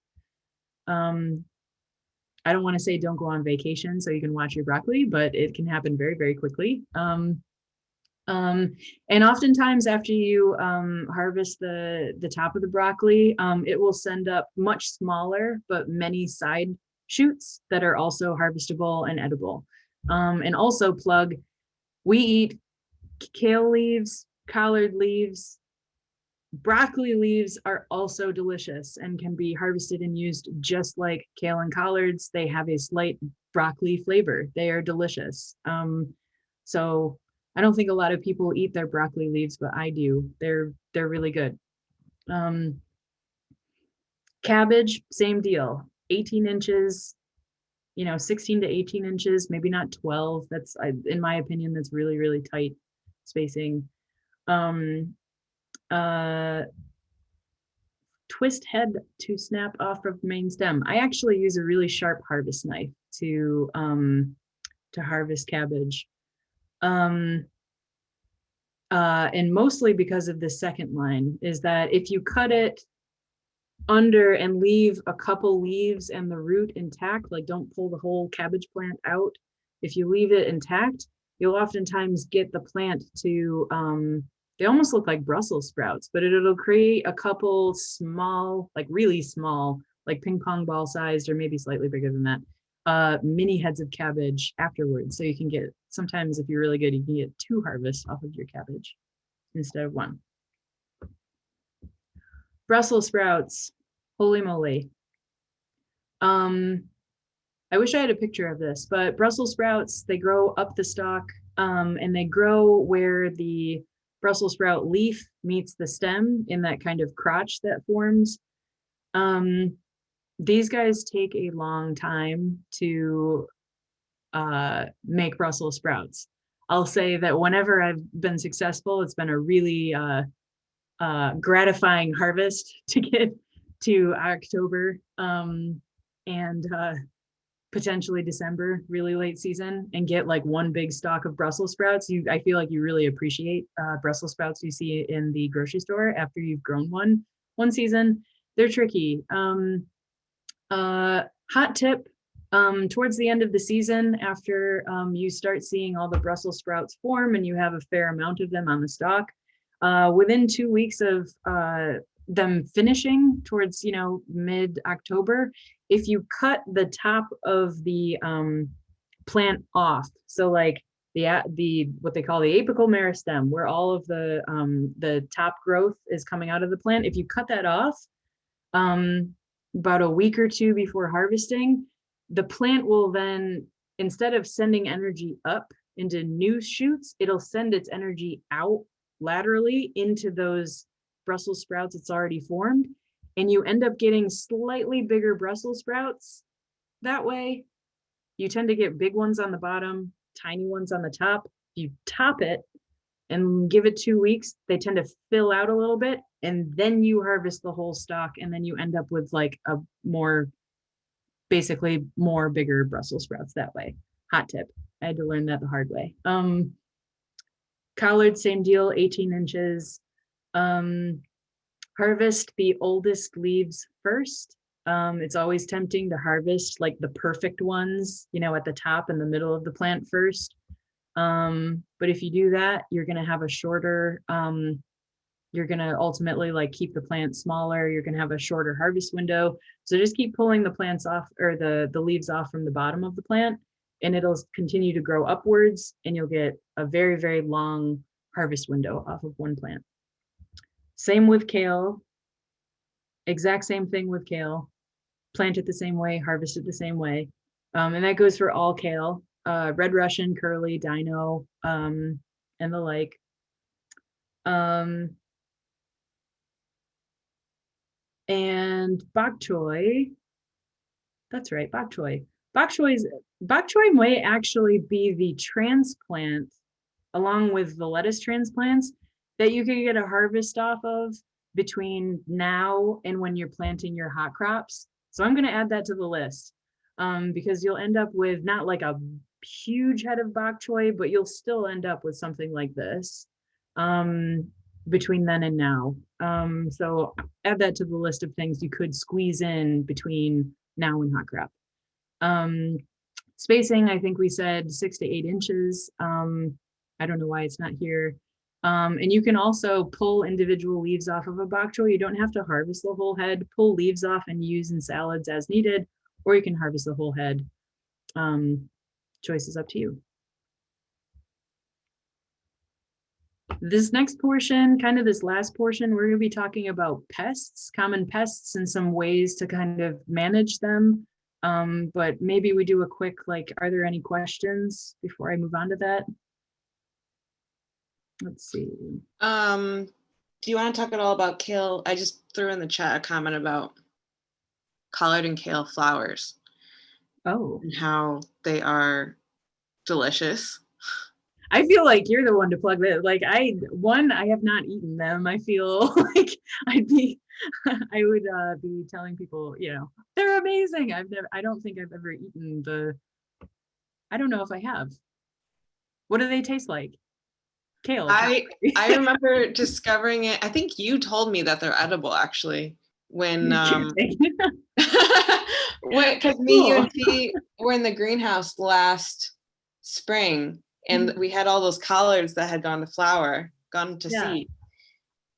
I don't want to say don't go on vacation so you can watch your broccoli, but it can happen very, very quickly. And oftentimes after you harvest the top of the broccoli, it will send up much smaller but many side shoots that are also harvestable and edible. And also plug, we eat kale leaves, collard leaves. Broccoli leaves are also delicious and can be harvested and used just like kale and collards. They have a slight broccoli flavor. They are delicious. So I don't think a lot of people eat their broccoli leaves, but I do. They're really good. Cabbage, same deal. 18 inches, 16 to 18 inches, maybe not 12. That's, in my opinion, that's really, really tight spacing. Twist head to snap off of main stem. I actually use a really sharp harvest knife to harvest cabbage. And mostly because of the second line is that if you cut it under and leave a couple leaves and the root intact, like don't pull the whole cabbage plant out. If you leave it intact, you'll oftentimes get the plant to, they almost look like Brussels sprouts, but it'll create a couple small, like really small, like ping pong ball sized or maybe slightly bigger than that, mini heads of cabbage afterwards. So you can get, sometimes if you're really good, you can get 2 harvests off of your cabbage instead of 1. Brussels sprouts, holy moly. I wish I had a picture of this, but Brussels sprouts, they grow up the stalk, and they grow where the Brussels sprout leaf meets the stem in that kind of crotch that forms. These guys take a long time to make Brussels sprouts. I'll say that whenever I've been successful, it's been a really gratifying harvest to get to October and potentially December, really late season, and get like one big stalk of Brussels sprouts. I feel like you really appreciate Brussels sprouts you see in the grocery store after you've grown one season. They're tricky. Hot tip, towards the end of the season, after you start seeing all the Brussels sprouts form and you have a fair amount of them on the stalk, within 2 weeks of them finishing towards mid-October, if you cut the top of the plant off, so like the what they call the apical meristem, where all of the top growth is coming out of the plant, if you cut that off about a week or 2 before harvesting, the plant will then, instead of sending energy up into new shoots, it'll send its energy out laterally into those Brussels sprouts it's already formed, and you end up getting slightly bigger Brussels sprouts that way. You tend to get big ones on the bottom, tiny ones on the top. You top it, and give it 2 weeks. They tend to fill out a little bit, and then you harvest the whole stalk, and then you end up with like a basically more bigger Brussels sprouts that way. Hot tip. I had to learn that the hard way. Collard, same deal, 18 inches. Harvest the oldest leaves first. It's always tempting to harvest like the perfect ones, at the top and the middle of the plant first. But if you do that, you're going to have a shorter, you're going to ultimately like keep the plant smaller. You're going to have a shorter harvest window. So just keep pulling the plants off, or the leaves off from the bottom of the plant, and it'll continue to grow upwards, and you'll get a very, very long harvest window off of one plant. Same with kale. Exact same thing with kale. Plant it the same way, harvest it the same way. And that goes for all kale, red Russian, curly, dino, and the like. And bok choy, that's right, bok choy. Bok choy may actually be the transplant, along with the lettuce transplants, that you can get a harvest off of between now and when you're planting your hot crops. So I'm going to add that to the list, because you'll end up with not like a huge head of bok choy, but you'll still end up with something like this between then and now. So add that to the list of things you could squeeze in between now and hot crop. Spacing, I think we said 6 to 8 inches. I don't know why it's not here. And you can also pull individual leaves off of a bok choy. You don't have to harvest the whole head. Pull leaves off and use in salads as needed, or you can harvest the whole head. Choice is up to you. This next portion, kind of this last portion, we're going to be talking about pests, common pests, and some ways to kind of manage them. But maybe we do a quick, like, are there any questions before I move on to that? Let's see. Do you want to talk at all about kale? I just threw in the chat a comment about collard and kale flowers. Oh. And how they are delicious. I feel like you're the one to plug that. Like I have not eaten them. I feel like I would be telling people, they're amazing. I don't think I've ever eaten I don't know if I have. What do they taste like? Kale. I remember discovering it. I think you told me that they're edible actually when because me, you, and T were in the greenhouse last spring, and we had all those collards that had gone to seed,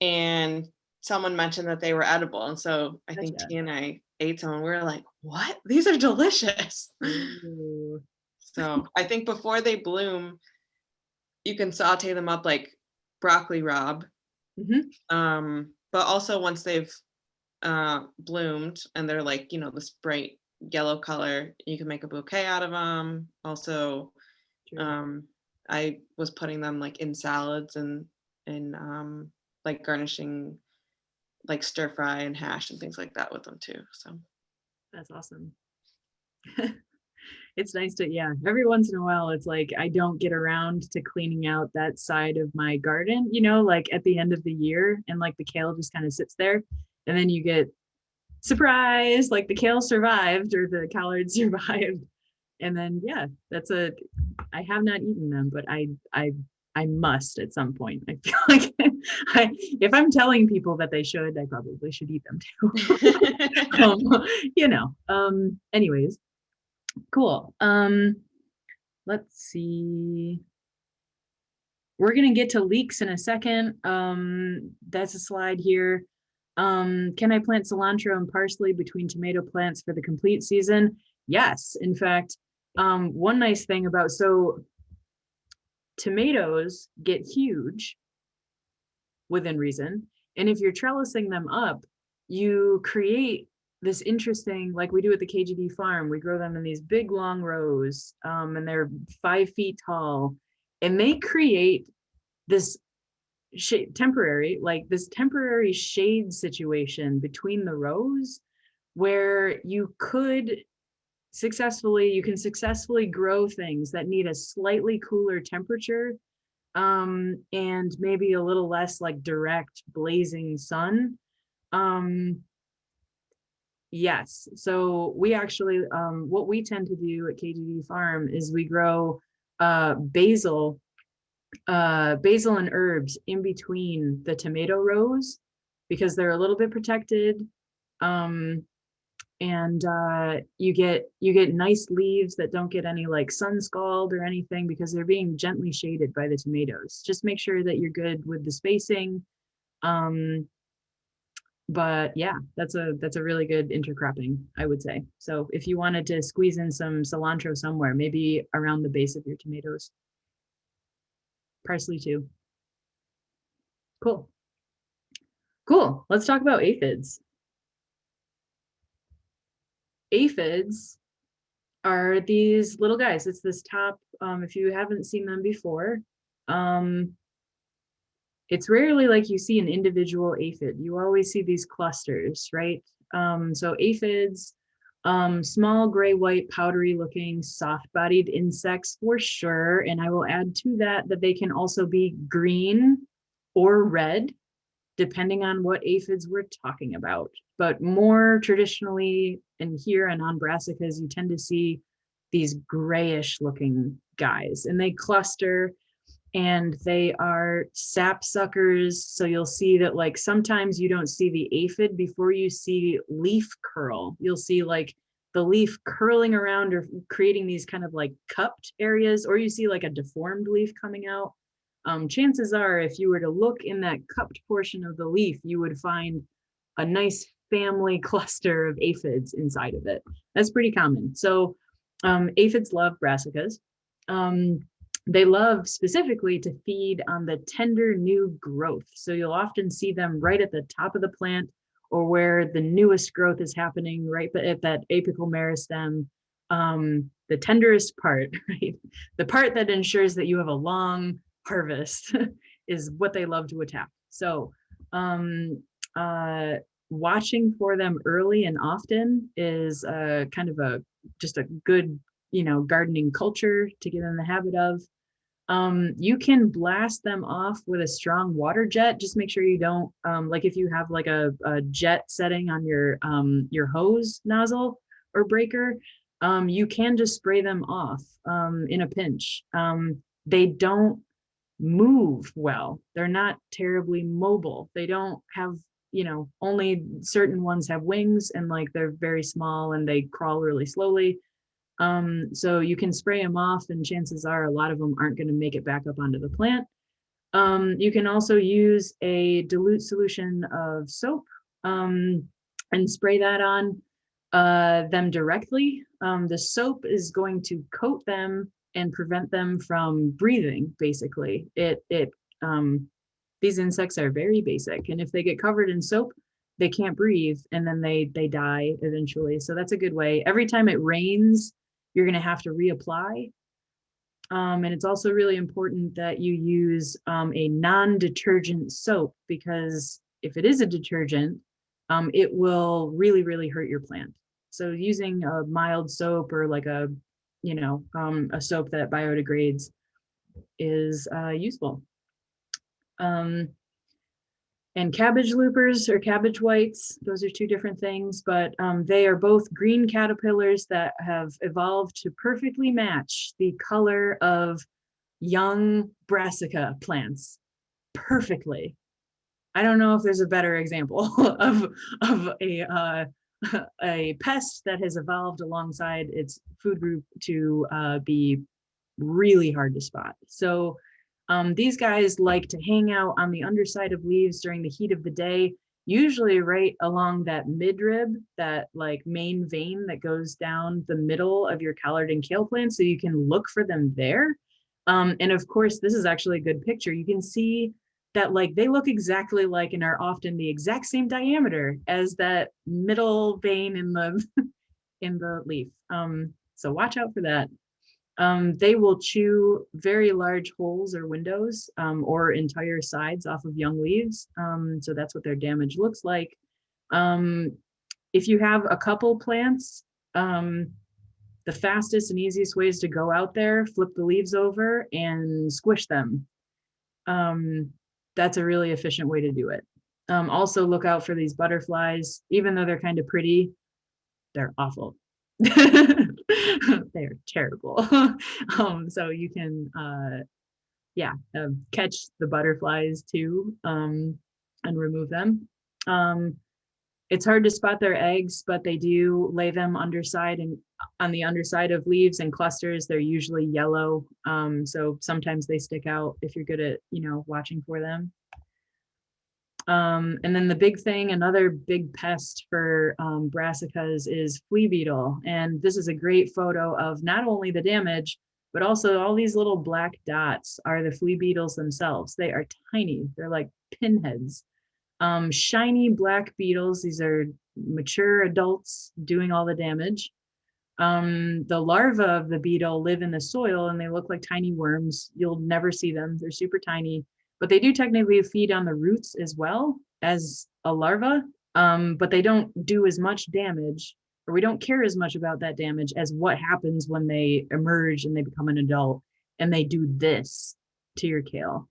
and someone mentioned that they were edible, and so I think T and I ate some, and we were like, "What? These are delicious!" Ooh. So I think before they bloom, you can saute them up like broccoli rabe, but also once they've bloomed and they're like this bright yellow color, you can make a bouquet out of them. Also, I was putting them like in salads and like garnishing, like stir fry and hash and things like that with them too. So that's awesome. It's nice to, every once in a while, it's like I don't get around to cleaning out that side of my garden, like at the end of the year, and like the kale just kind of sits there, and then you get surprised, like the kale survived or the collard survived. And then, I have not eaten them, but I must at some point. I feel like if I'm telling people that they should, I probably should eat them too. Anyways, cool. Let's see. We're going to get to leeks in a second. That's a slide here. Can I plant cilantro and parsley between tomato plants for the complete season? Yes. In fact, one nice thing about, tomatoes get huge within reason. And if you're trellising them up, you create this interesting, like we do at the KGD farm, we grow them in these big long rows, and they're 5 feet tall, and they create this temporary shade situation between the rows where you can successfully grow things that need a slightly cooler temperature and maybe a little less like direct blazing sun. Yes. So we actually, what we tend to do at KGD Farm is we grow basil and herbs in between the tomato rows because they're a little bit protected. Um, and you get nice leaves that don't get any like sun scald or anything because they're being gently shaded by the tomatoes. Just make sure that you're good with the spacing. But yeah, that's a really good intercropping, I would say. So if you wanted to squeeze in some cilantro somewhere, maybe around the base of your tomatoes. Parsley too. Cool. Cool. Let's talk about aphids. Aphids are these little guys. It's this top, if you haven't seen them before, it's rarely like you see an individual aphid. You always see these clusters, right? So aphids, small gray, white, powdery looking, soft-bodied insects for sure. And I will add to that that they can also be green or red, depending on what aphids we're talking about. But more traditionally, and here and on Brassicas, you tend to see these grayish looking guys, and they cluster and they are sap suckers. So you'll see that like sometimes you don't see the aphid before you see leaf curl. You'll see like the leaf curling around or creating these kind of like cupped areas, or you see like a deformed leaf coming out. Chances are, if you were to look in that cupped portion of the leaf, you would find a nice family cluster of aphids inside of it. That's pretty common. So aphids love brassicas. They love specifically to feed on the tender new growth. So you'll often see them right at the top of the plant or where the newest growth is happening, right at that apical meristem, the tenderest part, right? The part that ensures that you have a long harvest is what they love to attack. So watching for them early and often is kind of just a good, gardening culture to get in the habit of. You can blast them off with a strong water jet. Just make sure you don't, like if you have like a jet setting on your hose nozzle or breaker, you can just spray them off in a pinch. They don't move well. They're not terribly mobile. They don't have, only certain ones have wings and like they're very small and they crawl really slowly. So you can spray them off and chances are a lot of them aren't going to make it back up onto the plant. You can also use a dilute solution of soap and spray that on them directly. The soap is going to coat them and prevent them from breathing, basically. These insects are very basic, and if they get covered in soap, they can't breathe and then they die eventually. So that's a good way. Every time it rains, you're going to have to reapply. And it's also really important that you use a non-detergent soap, because if it is a detergent, it will really, really hurt your plant. So using a mild soap or like a soap that biodegrades is useful. And cabbage loopers or cabbage whites, those are two different things, but they are both green caterpillars that have evolved to perfectly match the color of young brassica plants. Perfectly. I don't know if there's a better example of a pest that has evolved alongside its food group to be really hard to spot. So these guys like to hang out on the underside of leaves during the heat of the day, usually right along that midrib, that like main vein that goes down the middle of your collard and kale plant. So you can look for them there. And of course, this is actually a good picture. You can see that like they look exactly like and are often the exact same diameter as that middle vein in the in the leaf. So watch out for that. They will chew very large holes or windows or entire sides off of young leaves. So that's what their damage looks like. If you have a couple plants, the fastest and easiest ways to go out there, flip the leaves over and squish them. That's a really efficient way to do it. Also look out for these butterflies. Even though they're kind of pretty, they're awful. They're terrible. So you can, catch the butterflies too, and remove them. It's hard to spot their eggs, but they do lay them underside and on the underside of leaves and clusters. They're usually yellow. So sometimes they stick out if you're good at, watching for them. And then the big thing, another big pest for brassicas is flea beetle. And this is a great photo of not only the damage, but also all these little black dots are the flea beetles themselves. They are tiny. They're like pinheads. Shiny black beetles. These are mature adults doing all the damage. The larvae of the beetle live in the soil and they look like tiny worms. You'll never see them. They're super tiny, but they do technically feed on the roots as well as a larva. But they don't do as much damage, or we don't care as much about that damage as what happens when they emerge and they become an adult and they do this to your kale.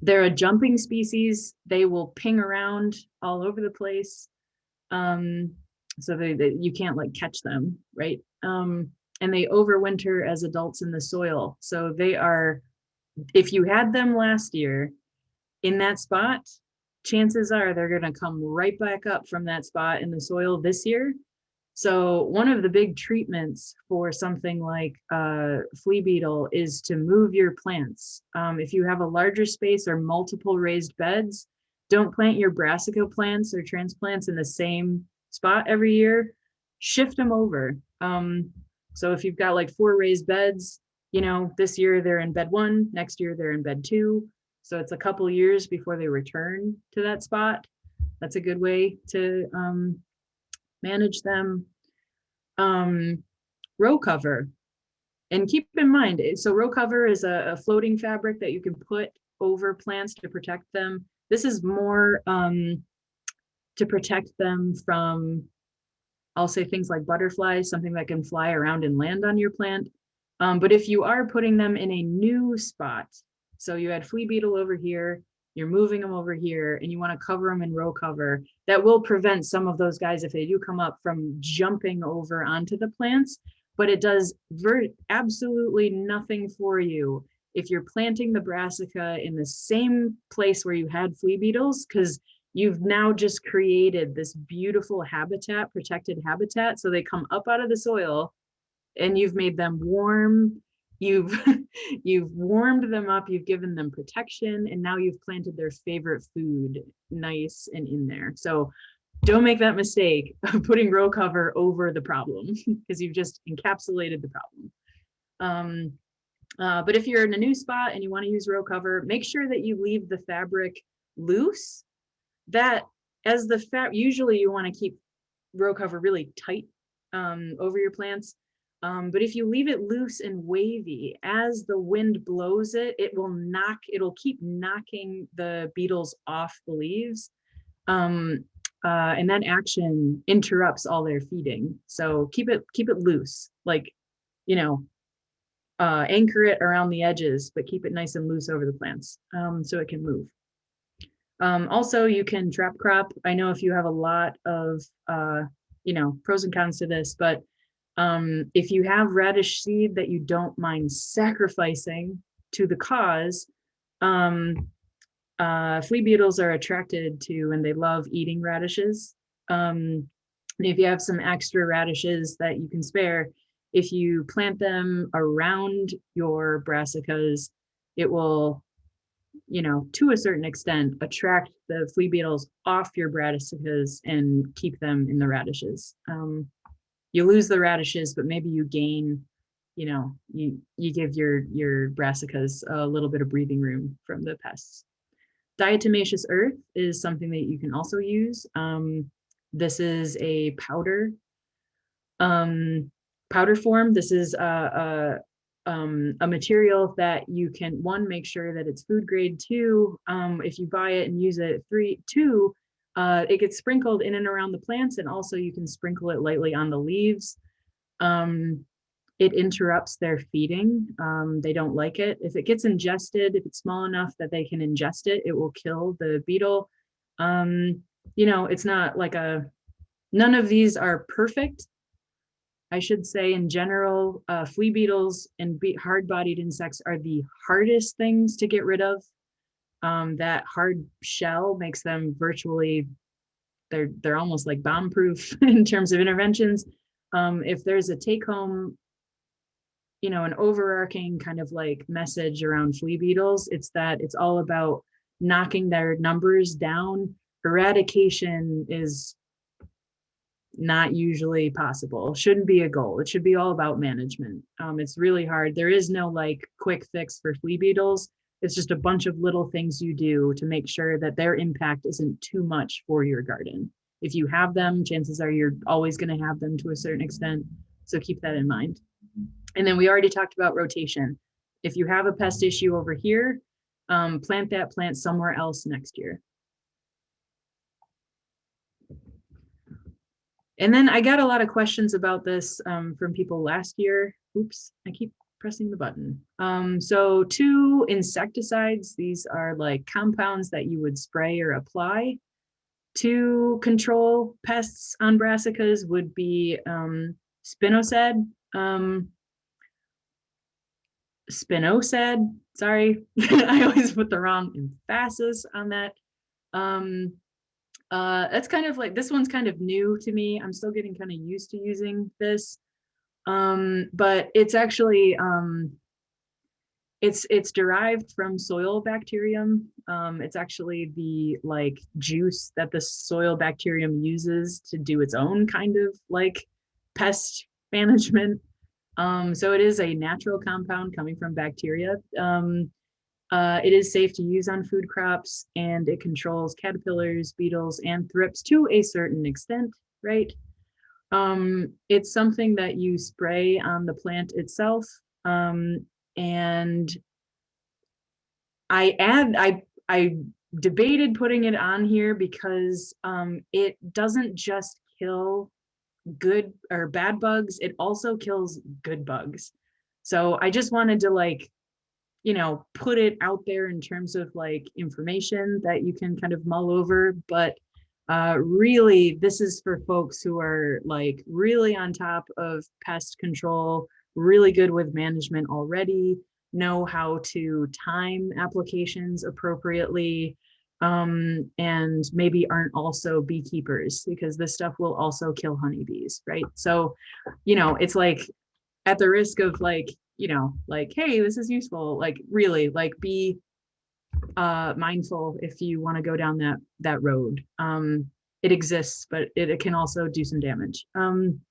They're a jumping species. They will ping around all over the place. So you can't like catch them, right? And they overwinter as adults in the soil. So they are, if you had them last year in that spot, chances are they're going to come right back up from that spot in the soil this year. So one of the big treatments for something like flea beetle is to move your plants. If you have a larger space or multiple raised beds, don't plant your brassica plants or transplants in the same spot every year. Shift them over. So if you've got like 4 raised beds, this year they're in bed 1, next year they're in bed 2. So it's a couple years before they return to that spot. That's a good way to manage them. Row cover. And keep in mind, so row cover is a floating fabric that you can put over plants to protect them. This is more to protect them from, I'll say, things like butterflies, something that can fly around and land on your plant. But if you are putting them in a new spot, so you had flea beetle over here, you're moving them over here, and you want to cover them in row cover, that will prevent some of those guys, if they do come up, from jumping over onto the plants. But it does absolutely nothing for you if you're planting the brassica in the same place where you had flea beetles, because you've now just created this beautiful habitat, protected habitat. So they come up out of the soil and you've made them warm. You've warmed them up, you've given them protection, and now you've planted their favorite food nice and in there. So don't make that mistake of putting row cover over the problem, because you've just encapsulated the problem. But if you're in a new spot and you want to use row cover, make sure that you leave the fabric loose. That as the usually you want to keep row cover really tight over your plants. But if you leave it loose and wavy, as the wind blows it, it'll keep knocking the beetles off the leaves. And that action interrupts all their feeding. So keep it loose, like, anchor it around the edges, but keep it nice and loose over the plants, so it can move. Also, you can trap crop. I know if you have a lot of, pros and cons to this, but if you have radish seed that you don't mind sacrificing to the cause, flea beetles are attracted to and they love eating radishes. And if you have some extra radishes that you can spare, if you plant them around your brassicas, it will, to a certain extent, attract the flea beetles off your brassicas and keep them in the radishes. You lose the radishes, but maybe you gain, you give your brassicas a little bit of breathing room from the pests. Diatomaceous earth is something that you can also use. This is a powder form. This is a material that you can, 1, make sure that it's food grade. 2, if you buy it and use it. 2, it gets sprinkled in and around the plants, and also you can sprinkle it lightly on the leaves. it interrupts their feeding. They don't like it. If it gets ingested, if it's small enough that they can ingest it, it will kill the beetle. It's not like none of these are perfect. I should say in general, flea beetles and hard-bodied insects are the hardest things to get rid of. That hard shell makes them virtually, they're almost like bomb-proof in terms of interventions. If there's a take-home, an overarching kind of like message around flea beetles, it's that it's all about knocking their numbers down. Eradication is not usually possible, shouldn't be a goal. It should be all about management. It's really hard. There is no like quick fix for flea beetles. It's just a bunch of little things you do to make sure that their impact isn't too much for your garden. If you have them, chances are you're always going to have them to a certain extent. So keep that in mind. And then we already talked about rotation. If you have a pest issue over here, plant that plant somewhere else next year. And then I got a lot of questions about this from people last year. Oops, I keep pressing the button. So 2 insecticides, these are like compounds that you would spray or apply to control pests on brassicas would be Spinosad, Spinosad, sorry, I always put the wrong emphasis on that. That's kind of like, this one's kind of new to me. I'm still getting kind of used to using this. But it's actually, it's derived from soil bacterium. It's actually the like juice that the soil bacterium uses to do its own kind of like pest management. So it is a natural compound coming from bacteria. It is safe to use on food crops, and it controls caterpillars, beetles, and thrips to a certain extent, right? It's something that you spray on the plant itself. And I debated putting it on here because it doesn't just kill good or bad bugs, it also kills good bugs. So I just wanted to like, put it out there in terms of like information that you can kind of mull over. But really, this is for folks who are like really on top of pest control, really good with management already, know how to time applications appropriately, and maybe aren't also beekeepers, because this stuff will also kill honeybees, right? So, it's like at the risk of like, like, hey, this is useful, like really like be mindful if you want to go down that road. It exists, but it can also do some damage. And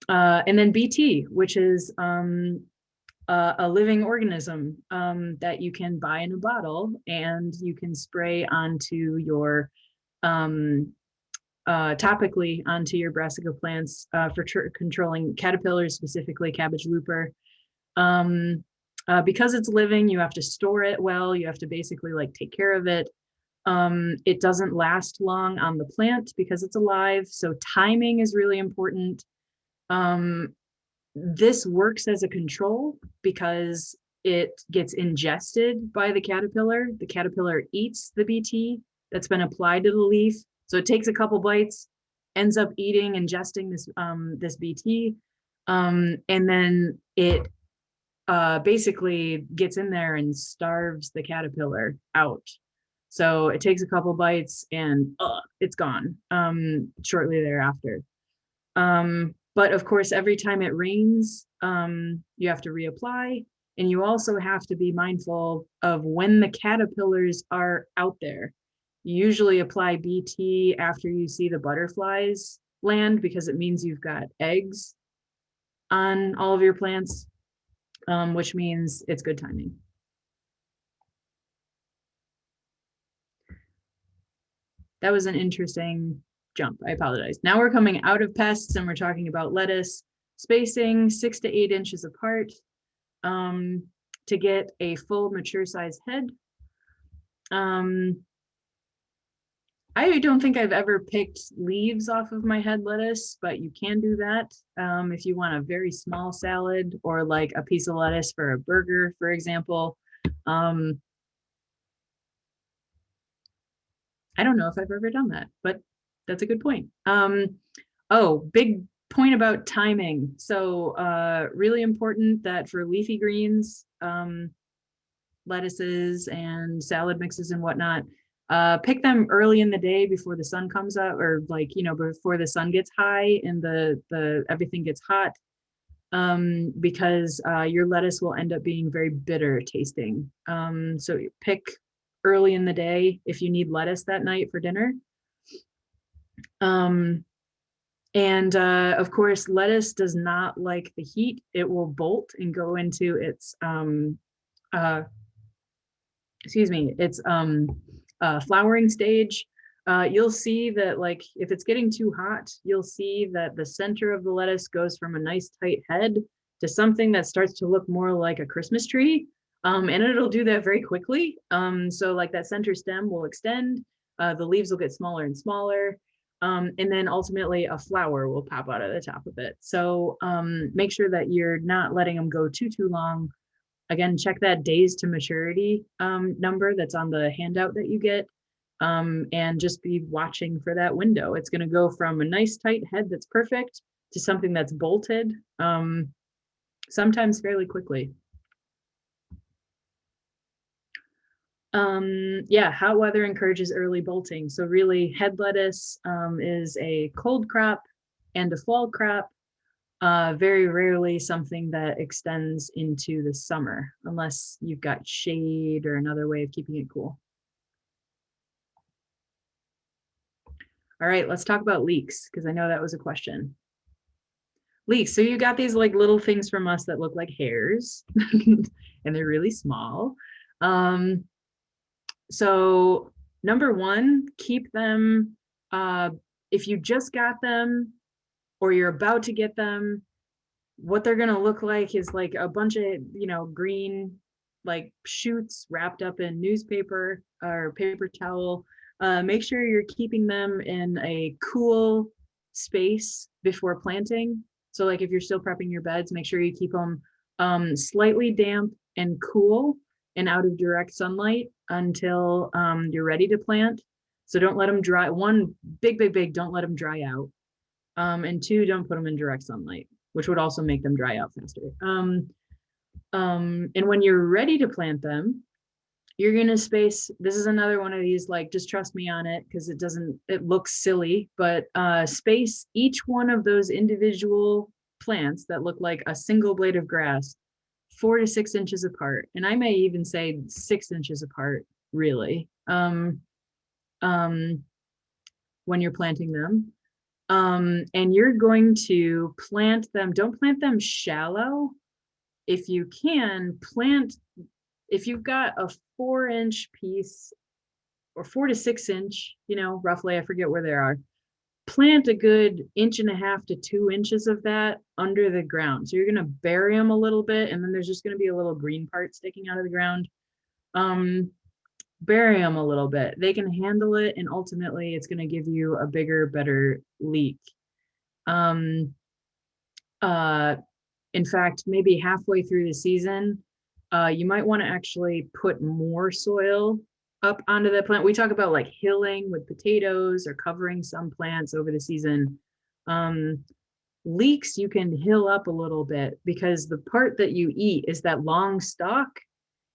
then BT, which is a living organism that you can buy in a bottle, and you can spray onto your topically onto your brassica plants for controlling caterpillars, specifically cabbage looper. Because it's living, you have to store it well. You have to basically like take care of it. It doesn't last long on the plant because it's alive. So timing is really important. This works as a control because it gets ingested by the caterpillar. The caterpillar eats the BT that's been applied to the leaf. So it takes a couple bites, ends up ingesting this BT, and then it basically gets in there and starves the caterpillar out. So it takes a couple bites and it's gone shortly thereafter. But of course, every time it rains, you have to reapply, and you also have to be mindful of when the caterpillars are out there. You usually apply BT after you see the butterflies land, because it means you've got eggs on all of your plants, which means it's good timing. That was an interesting jump. I apologize. Now we're coming out of pests and we're talking about lettuce. Spacing 6 to 8 inches apart to get a full mature size head. I don't think I've ever picked leaves off of my head lettuce, but you can do that if you want a very small salad or like a piece of lettuce for a burger, for example. Um, I don't know if I've ever done that, but that's a good point. Oh, big point about timing. So really important that for leafy greens, lettuces and salad mixes and whatnot, pick them early in the day before the sun comes up, or like, before the sun gets high and the everything gets hot, because your lettuce will end up being very bitter tasting. So pick early in the day if you need lettuce that night for dinner. And of course, lettuce does not like the heat. It will bolt and go into its flowering stage. You'll see that, like, if it's getting too hot, you'll see that the center of the lettuce goes from a nice tight head to something that starts to look more like a Christmas tree. And it'll do that very quickly. So like that center stem will extend, the leaves will get smaller and smaller. And then ultimately a flower will pop out of the top of it. So make sure that you're not letting them go too long. Again, check that days to maturity number that's on the handout that you get, and just be watching for that window. It's going to go from a nice tight head that's perfect to something that's bolted, sometimes fairly quickly. Yeah, hot weather encourages early bolting. So really, head lettuce is a cold crop and a fall crop. Very rarely something that extends into the summer, unless you've got shade or another way of keeping it cool. All right, let's talk about leeks, because I know that was a question. Leeks, so you got these like little things from us that look like hairs, and they're really small. So number one, keep them, if you just got them or you're about to get them, what they're going to look like is like a bunch of, green like shoots wrapped up in newspaper or paper towel. Make sure you're keeping them in a cool space before planting. So like if you're still prepping your beds, make sure you keep them slightly damp and cool and out of direct sunlight until you're ready to plant. So don't let them dry. One, big, don't let them dry out. And two, don't put them in direct sunlight, which would also make them dry out faster. And when you're ready to plant them, you're going to space. This is another one of these, like, just trust me on it, because it looks silly, but space each one of those individual plants that look like a single blade of grass 4 to 6 inches apart. And I may even say 6 inches apart, really, when you're planting them. And you're going to plant them. Don't plant them shallow. If you can, if you've got a 4-inch piece or 4 to 6 inch, roughly, I forget where they are, plant a good 1.5 to 2 inches of that under the ground. So you're going to bury them a little bit, and then there's just going to be a little green part sticking out of the ground. Bury them a little bit. They can handle it, and ultimately it's going to give you a bigger, better leek. In fact, maybe halfway through the season, you might want to actually put more soil up onto the plant. We talk about like hilling with potatoes or covering some plants over the season. Leeks, you can hill up a little bit, because the part that you eat is that long stalk.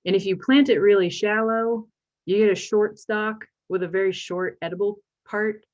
And if you plant it really shallow, you get a short stalk with a very short edible part.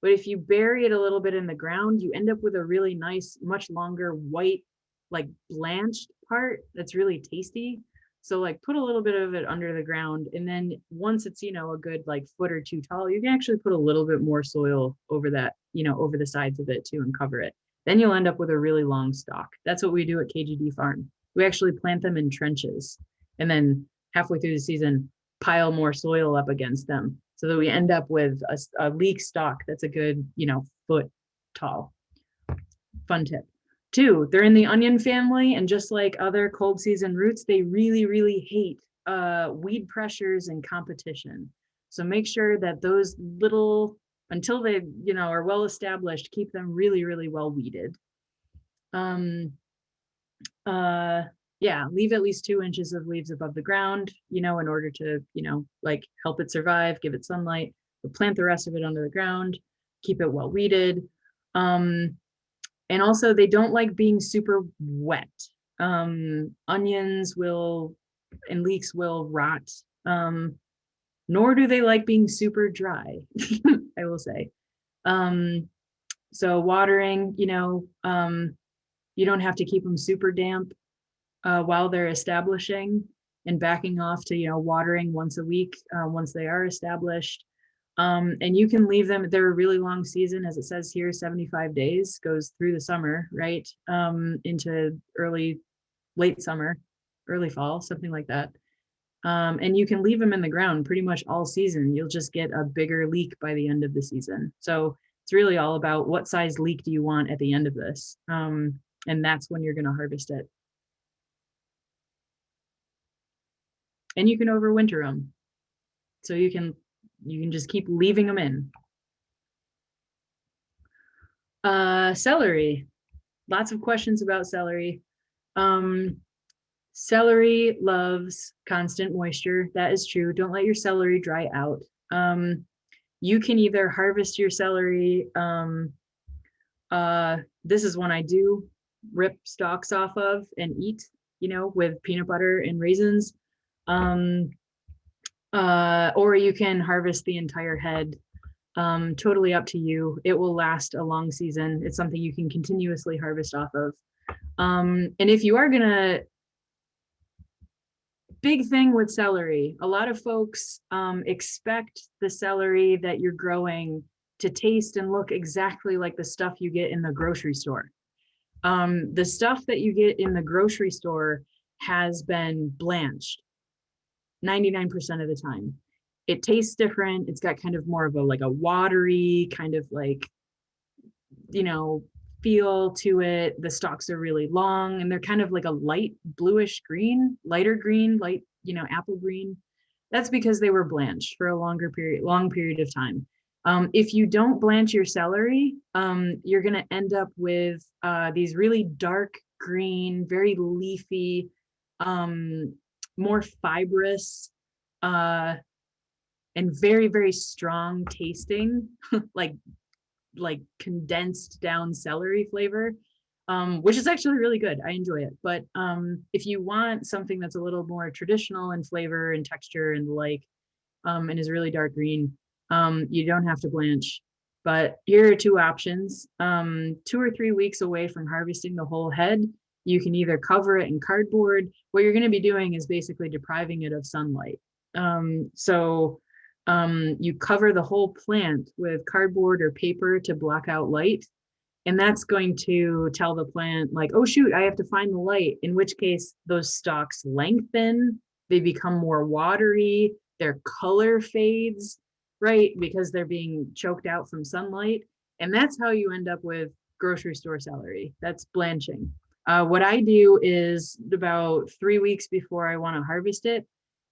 But if you bury it a little bit in the ground, you end up with a really nice, much longer white, like blanched part that's really tasty. So like put a little bit of it under the ground. And then once it's, a good like foot or two tall, you can actually put a little bit more soil over that, over the sides of it too, and cover it. Then you'll end up with a really long stalk. That's what we do at KGD Farm. We actually plant them in trenches, and then halfway through the season, pile more soil up against them, so that we end up with a leek stalk that's a good, foot tall. Fun tip. 2, they're in the onion family, and just like other cold season roots, they really, really hate weed pressures and competition. So make sure that those little, until they, you know, are well established, keep them really, really well weeded. Yeah, leave at least 2 inches of leaves above the ground, you know, in order to, you know, like help it survive, give it sunlight, but plant the rest of it under the ground, keep it well weeded. And also they don't like being super wet. Onions will, and leeks will rot. Nor do they like being super dry, I will say. So watering, you know, you don't have to keep them super damp while they're establishing, and backing off to, you know, watering once a week once they are established. And you can leave them, they're a really long season, as it says here, 75 days, goes through the summer, right? Into late summer, early fall, something like that. And you can leave them in the ground pretty much all season. You'll just get a bigger leek by the end of the season. So it's really all about what size leek do you want at the end of this. And that's when you're going to harvest it. And you can overwinter them. So you can just keep leaving them in. Celery. Lots of questions about celery. Celery loves constant moisture. That is true. Don't let your celery dry out. You can either harvest your celery. This is one I do, rip stalks off of and eat, you know, with peanut butter and raisins. Or you can harvest the entire head. Totally up to you. It will last a long season. It's something you can continuously harvest off of. And if you are gonna, big thing with celery, a lot of folks expect the celery that you're growing to taste and look exactly like the stuff you get in the grocery store. The stuff that you get in the grocery store has been blanched 99% of the time. It tastes different. It's got kind of more of a, like a watery kind of like, you know, feel to it. The stalks are really long and they're kind of like a light bluish green, lighter green, light, you know, apple green. That's because they were blanched for a long period of time. If you don't blanch your celery, you're going to end up with these really dark green, very leafy, more fibrous, and very, very strong tasting, like condensed down celery flavor, which is actually really good. I enjoy it. But if you want something that's a little more traditional in flavor and texture and the like, and is really dark green, you don't have to blanch. But here are 2 options. 2 or 3 weeks away from harvesting the whole head, you can either cover it in cardboard. What you're going to be doing is basically depriving it of sunlight. You cover the whole plant with cardboard or paper to block out light. And that's going to tell the plant like, oh shoot, I have to find the light, in which case those stalks lengthen, they become more watery, their color fades, right? Because they're being choked out from sunlight. And that's how you end up with grocery store celery. That's blanching. What I do is about 3 weeks before I want to harvest it,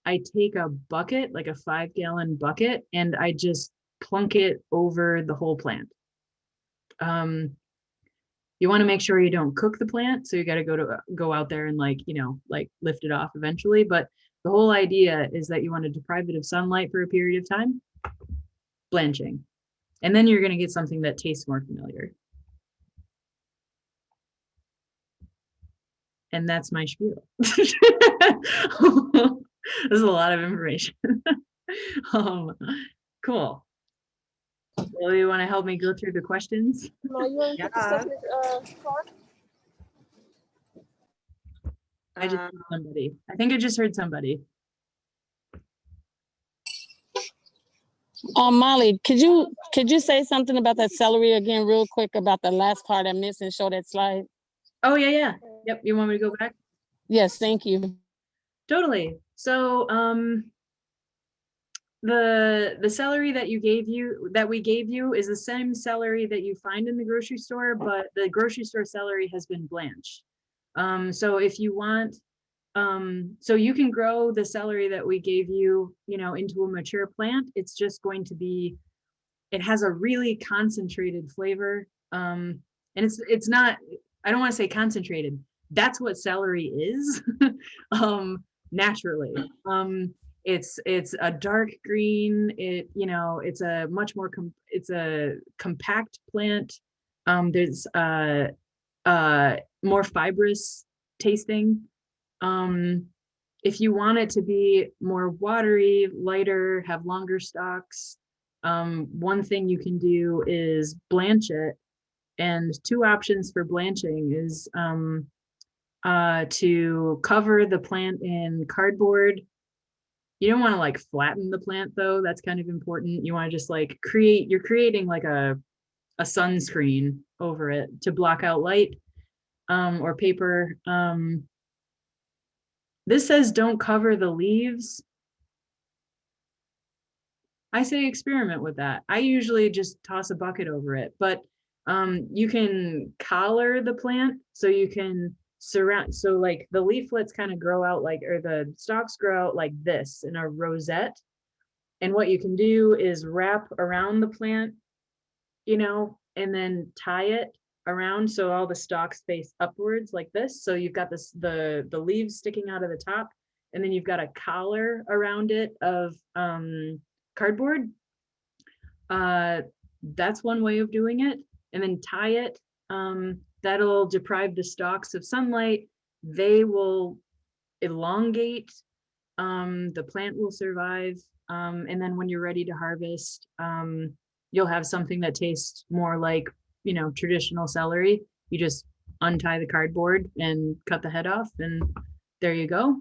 I take a bucket, like a 5-gallon bucket, and I just plunk it over the whole plant. You want to make sure you don't cook the plant, so you got to go out there and like lift it off eventually. But the whole idea is that you want to deprive it of sunlight for a period of time, blanching, and then you're going to get something that tastes more familiar. And that's my spiel. This is a lot of information. Cool. Well, you want to help me go through the questions? No, you want to put the stuff in Chard? I just heard somebody. I think I just heard somebody. Molly, could you say something about that celery again real quick about the last part I missed and show that slide? Oh, yeah. Yep. You want me to go back? Yes, thank you. Totally. So the celery that we gave you is the same celery that you find in the grocery store, but the grocery store celery has been blanched. So if you want So you can grow the celery that we gave you, into a mature plant. It's just going to be, it has a really concentrated flavor. And it's not, I don't want to say concentrated. That's what celery is, naturally. It's a dark green. It's a much more, it's a compact plant. There's more fibrous tasting. If you want it to be more watery, lighter, have longer stalks, one thing you can do is blanch it. And two options for blanching is to cover the plant in cardboard. You don't want to like flatten the plant though. That's kind of important. You want to just like you're creating like a sunscreen over it to block out light, or paper. This says don't cover the leaves. I say experiment with that. I usually just toss a bucket over it, but you can collar the plant, so you can surround, so like the leaflets kind of grow out like, or the stalks grow out like this in a rosette. And what you can do is wrap around the plant, and then tie it around so all the stalks face upwards like this. So you've got this, the leaves sticking out of the top, and then you've got a collar around it of cardboard. That's one way of doing it. And then tie it. That'll deprive the stalks of sunlight. They will elongate. The plant will survive. And then when you're ready to harvest, you'll have something that tastes more like, traditional celery. You just untie the cardboard and cut the head off, and there you go.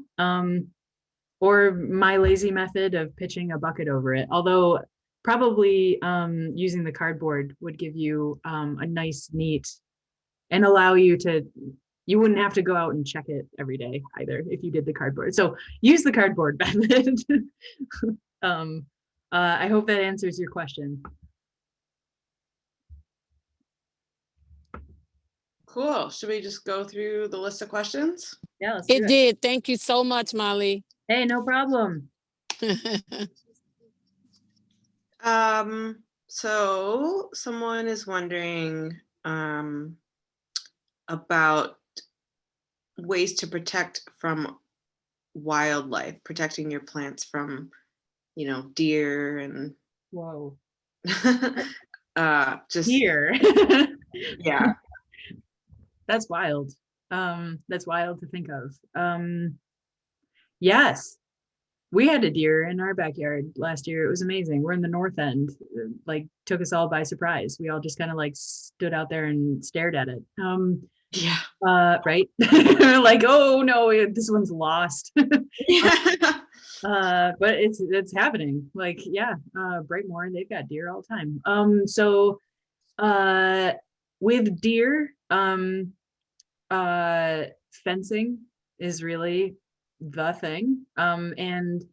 Or my lazy method of pitching a bucket over it. Although probably using the cardboard would give you a nice, neat, and allow you wouldn't have to go out and check it every day either if you did the cardboard. So use the cardboard method. I hope that answers your question. Cool. Should we just go through the list of questions? Yeah, let's do It did. Thank you so much, Molly. Hey, no problem. So someone is wondering about ways to protect from wildlife, protecting your plants from, deer and Whoa. just Deer. yeah. That's wild. That's wild to think of. Yes, we had a deer in our backyard last year. It was amazing. We're in the north end. Like, took us all by surprise. We all just kind of like stood out there and stared at it. Yeah. Right. Like, oh no, this one's lost. But it's happening. Like, yeah, Brightmore, they've got deer all the time. So with deer, fencing is really the thing. And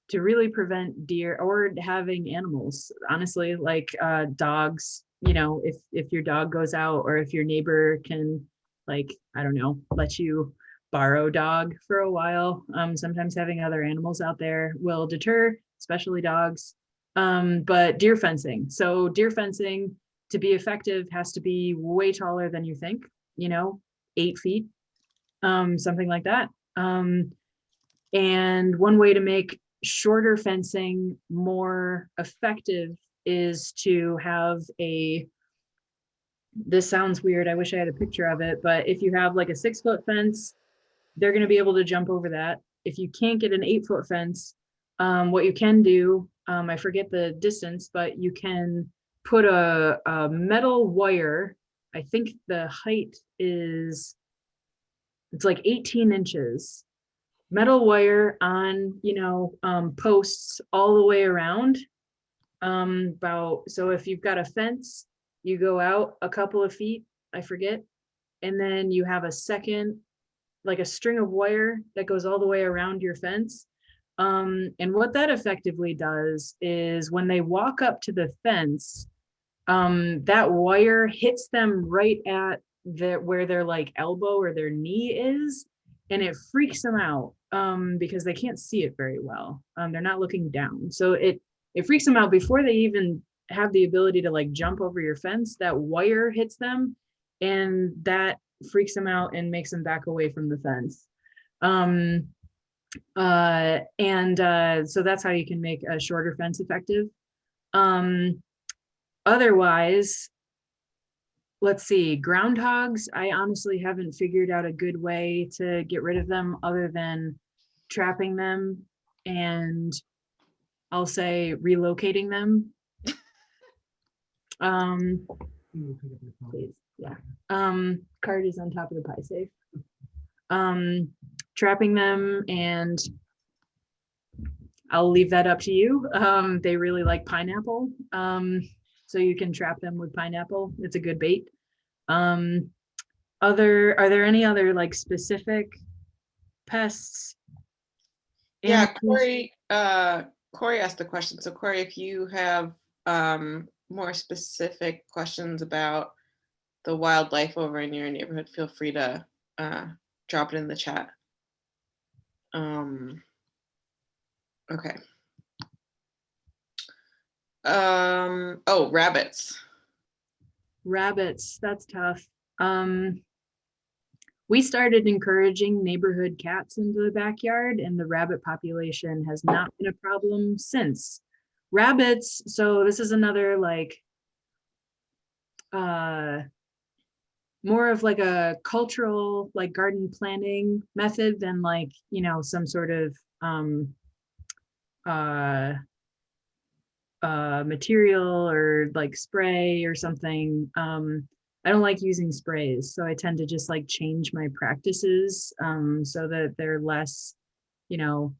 to really prevent deer, or having animals, honestly, like dogs, if your dog goes out, or if your neighbor can, like, I don't know, let you borrow dog for a while. Sometimes having other animals out there will deter, especially dogs. But deer fencing. So deer fencing, to be effective, has to be way taller than you think, 8 feet, something like that. And one way to make shorter fencing more effective is to have this sounds weird, I wish I had a picture of it, but if you have like a 6-foot fence, they're going to be able to jump over that. If you can't get an 8-foot fence, what you can do, I forget the distance, but you can put a metal wire. I think the height it's like 18 inches. Metal wire on, posts all the way around. So if you've got a fence, you go out a couple of feet, I forget, and then you have a second, like a string of wire that goes all the way around your fence. And what that effectively does is when they walk up to the fence, that wire hits them right at where their like elbow or their knee is, and it freaks them out because they can't see it very well. They're not looking down. So it freaks them out before they even have the ability to like jump over your fence. That wire hits them and that freaks them out and makes them back away from the fence. So that's how you can make a shorter fence effective. Otherwise, let's see, groundhogs, I honestly haven't figured out a good way to get rid of them other than trapping them and I'll say relocating them. Please, yeah. Card is on top of the pie safe. Trapping them, and I'll leave that up to you. They really like pineapple. So you can trap them with pineapple. It's a good bait. Are there any other like specific pests? Yeah, Corey asked the question. So Corey, if you have more specific questions about the wildlife over in your neighborhood, feel free to drop it in the chat. Okay. Oh, rabbits. Rabbits, that's tough. We started encouraging neighborhood cats into the backyard, and the rabbit population has not been a problem since. Rabbits, so this is another like more of like a cultural like garden planning method than like, you know, some sort of material or like spray or something. I don't like using sprays, so I tend to just like change my practices so that they're less, you know,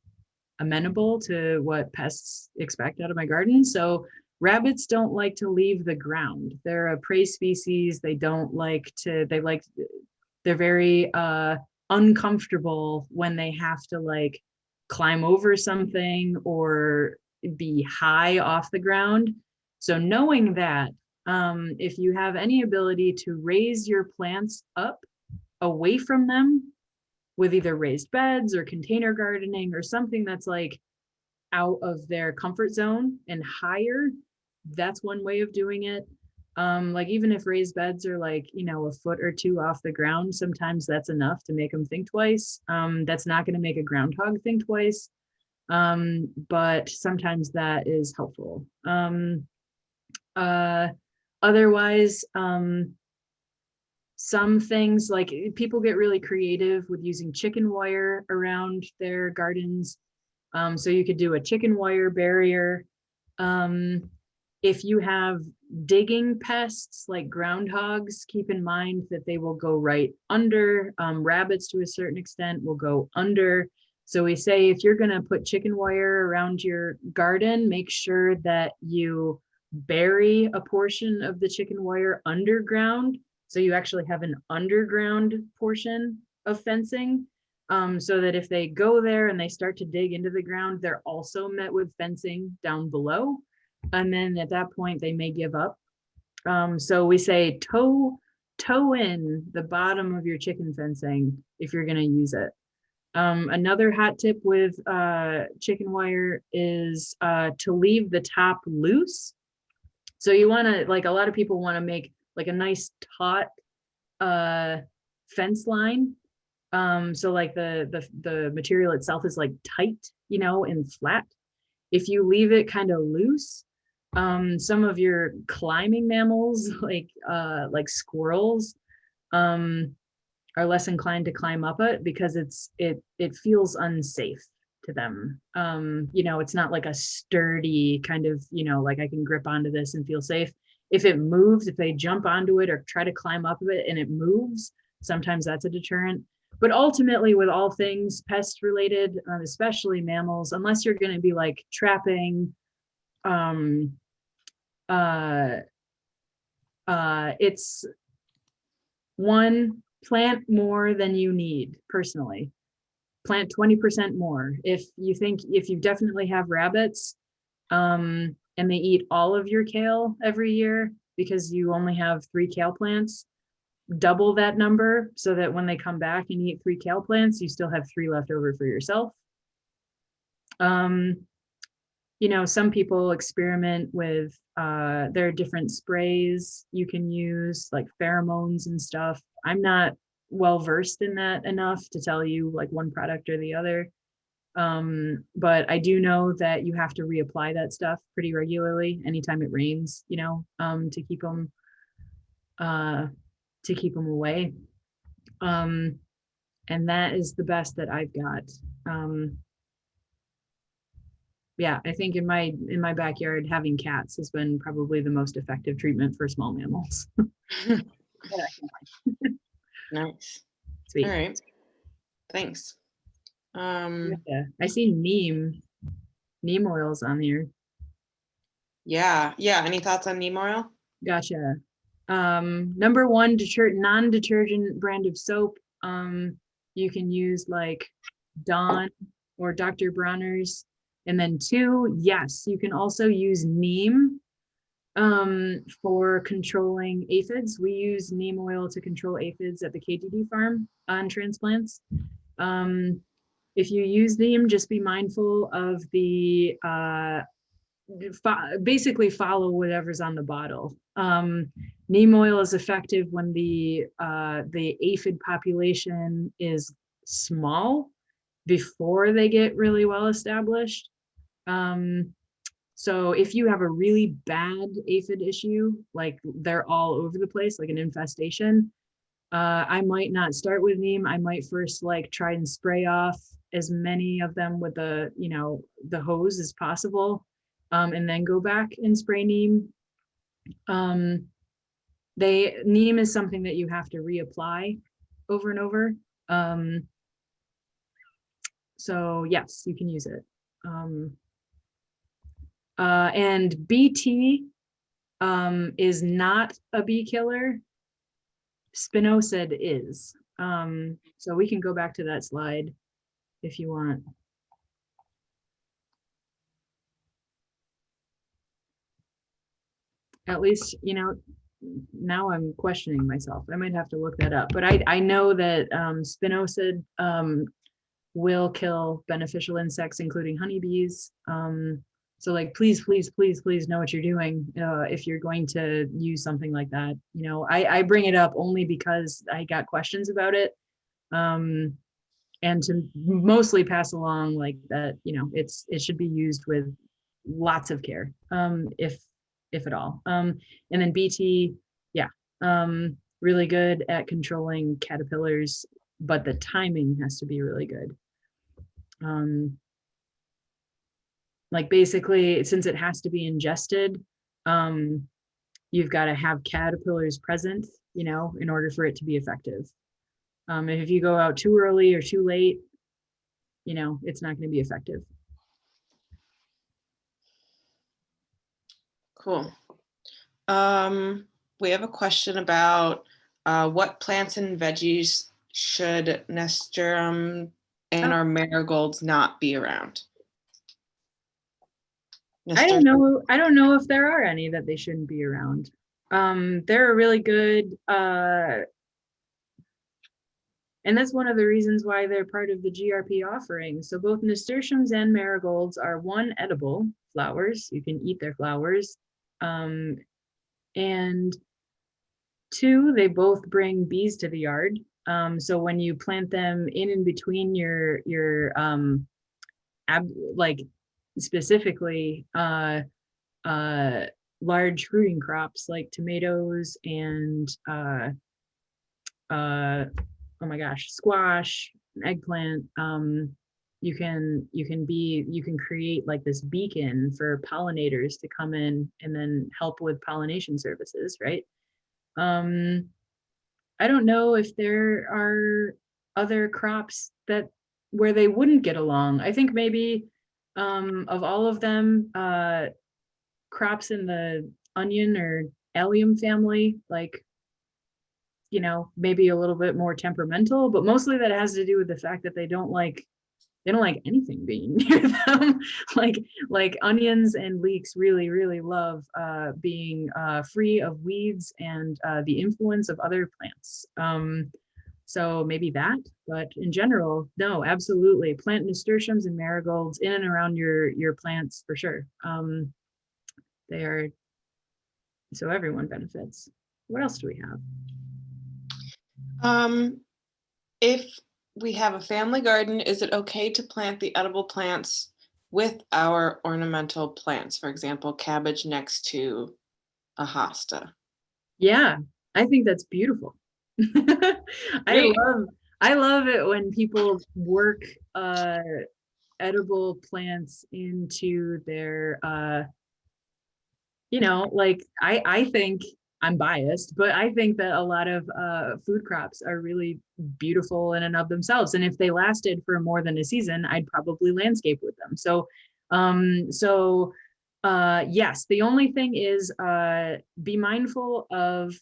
amenable to what pests expect out of my garden. So rabbits don't like to leave the ground. They're a prey species. They don't like to, they're very uncomfortable when they have to like climb over something or be high off the ground. So knowing that, if you have any ability to raise your plants up away from them with either raised beds or container gardening or something that's like out of their comfort zone and higher, that's one way of doing it. Like even if raised beds are like, you know, a foot or two off the ground, sometimes that's enough to make them think twice. That's not going to make a groundhog think twice. But sometimes that is helpful. Otherwise, some things like people get really creative with using chicken wire around their gardens. So you could do a chicken wire barrier. If you have digging pests like groundhogs, keep in mind that they will go right under. Rabbits to a certain extent will go under. So we say if you're going to put chicken wire around your garden, make sure that you bury a portion of the chicken wire underground. So you actually have an underground portion of fencing, so that if they go there and they start to dig into the ground, they're also met with fencing down below. And then at that point, they may give up. So we say toe in the bottom of your chicken fencing if you're going to use it. Another hot tip with chicken wire is to leave the top loose. So you want to, like a lot of people want to make like a nice taut fence line. So like the material itself is like tight, you know, and flat. If you leave it kind of loose, some of your climbing mammals like squirrels are less inclined to climb up it because it feels unsafe to them. You know, it's not like a sturdy kind of, you know, like I can grip onto this and feel safe. If it moves, if they jump onto it or try to climb up it and it moves, sometimes that's a deterrent. But ultimately with all things pest related, especially mammals, unless you're going to be like trapping, it's one, plant more than you need personally. Plant 20% more. If you definitely have rabbits, and they eat all of your kale every year because you only have 3 kale plants, double that number so that when they come back and eat 3 kale plants, you still have 3 left over for yourself. You know, some people experiment with, there are different sprays you can use, like pheromones and stuff. I'm not well versed in that enough to tell you like one product or the other. But I do know that you have to reapply that stuff pretty regularly anytime it rains, you know, to keep them away. And that is the best that I've got. Yeah, I think in my backyard, having cats has been probably the most effective treatment for small mammals. Nice. Sweet. All right. Thanks. Yeah, I see Neem Oils on here. Yeah. Any thoughts on neem oil? Gotcha. Number one, non-detergent brand of soap. You can use like Dawn or Dr. Bronner's. And then 2, yes, you can also use neem for controlling aphids. We use neem oil to control aphids at the KDD farm on transplants. If you use neem, just be mindful of the basically follow whatever's on the bottle. Neem oil is effective when the aphid population is small before they get really well established. So if you have a really bad aphid issue, like they're all over the place, like an infestation, I might not start with neem. I might first like try and spray off as many of them with the, you know, the hose as possible, and then go back and spray neem. Neem is something that you have to reapply over and over. So yes, you can use it. And BT is not a bee killer. Spinosad is. So we can go back to that slide if you want. At least, you know, now I'm questioning myself. I might have to look that up, but I know that Spinosad will kill beneficial insects, including honeybees. So like, please know what you're doing if you're going to use something like that. You know, I bring it up only because I got questions about it, and to mostly pass along like that, you know, it should be used with lots of care, if at all. And then BT, yeah, really good at controlling caterpillars, but the timing has to be really good. Like basically, since it has to be ingested, you've got to have caterpillars present, you know, in order for it to be effective. If you go out too early or too late, you know, it's not going to be effective. Cool. We have a question about what plants and veggies should nasturtium and our marigolds not be around? I don't know if there are any that they shouldn't be around. They're a really good, and that's one of the reasons why they're part of the GRP offering. So both nasturtiums and marigolds are 1, edible flowers. You can eat their flowers. And 2, they both bring bees to the yard. So when you plant them in between your like specifically large fruiting crops like tomatoes and oh my gosh, squash, eggplant, you can create like this beacon for pollinators to come in and then help with pollination services, right? I don't know if there are other crops where they wouldn't get along. I think maybe of all of them, crops in the onion or allium family, like, you know, maybe a little bit more temperamental, but mostly that has to do with the fact that they don't like they don't like anything being near them. like onions and leeks really love being free of weeds and the influence of other plants. So maybe that, but in general, no, absolutely. Plant nasturtiums and marigolds in and around your plants for sure. They are, so everyone benefits. What else do we have? If we have a family garden, is it okay to plant the edible plants with our ornamental plants? For example, cabbage next to a hosta. Yeah, I think that's beautiful. I love it when people work edible plants into their like I think, I'm biased, but I think that a lot of food crops are really beautiful in and of themselves. And if they lasted for more than a season, I'd probably landscape with them. So yes, the only thing is be mindful of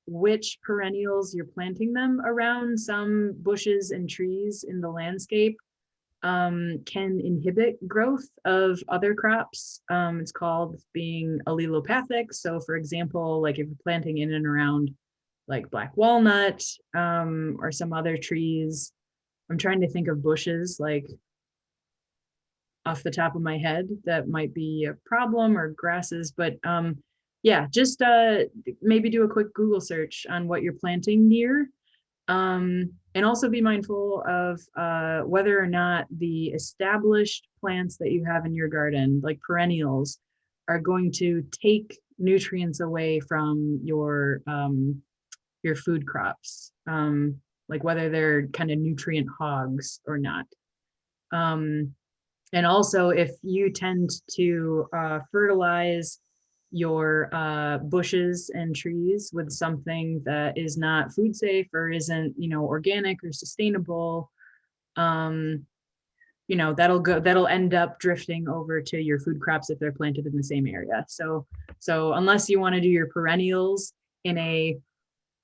which perennials you're planting them around. Some bushes and trees in the landscape can inhibit growth of other crops. It's called being allelopathic. So for example, like if you're planting in and around like black walnut or some other trees, I'm trying to think of bushes like off the top of my head that might be a problem, or grasses, but yeah, just maybe do a quick Google search on what you're planting near. And also be mindful of whether or not the established plants that you have in your garden, like perennials, are going to take nutrients away from your food crops, like whether they're kind of nutrient hogs or not. And also, if you tend to fertilize your bushes and trees with something that is not food safe or isn't, organic or sustainable, that'll end up drifting over to your food crops if they're planted in the same area. So unless you want to do your perennials in a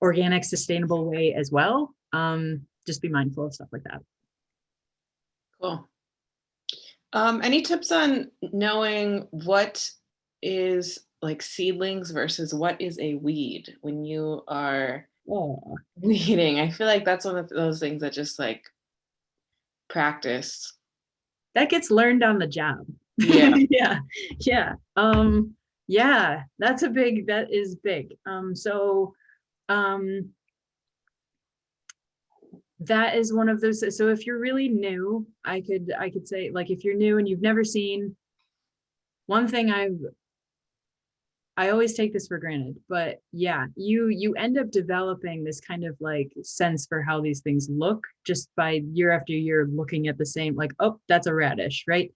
organic, sustainable way as well, just be mindful of stuff like that. Cool. Any tips on knowing what is like seedlings versus what is a weed when you are weeding? I feel like that's one of those things that just like practice. That gets learned on the job. Yeah. Yeah, that is big. That is one of those. So if you're really new, I could say, like, if you're new and you've never seen, one thing I always take this for granted, but yeah, you end up developing this kind of like sense for how these things look just by year after year looking at the same, like, oh, that's a radish, right?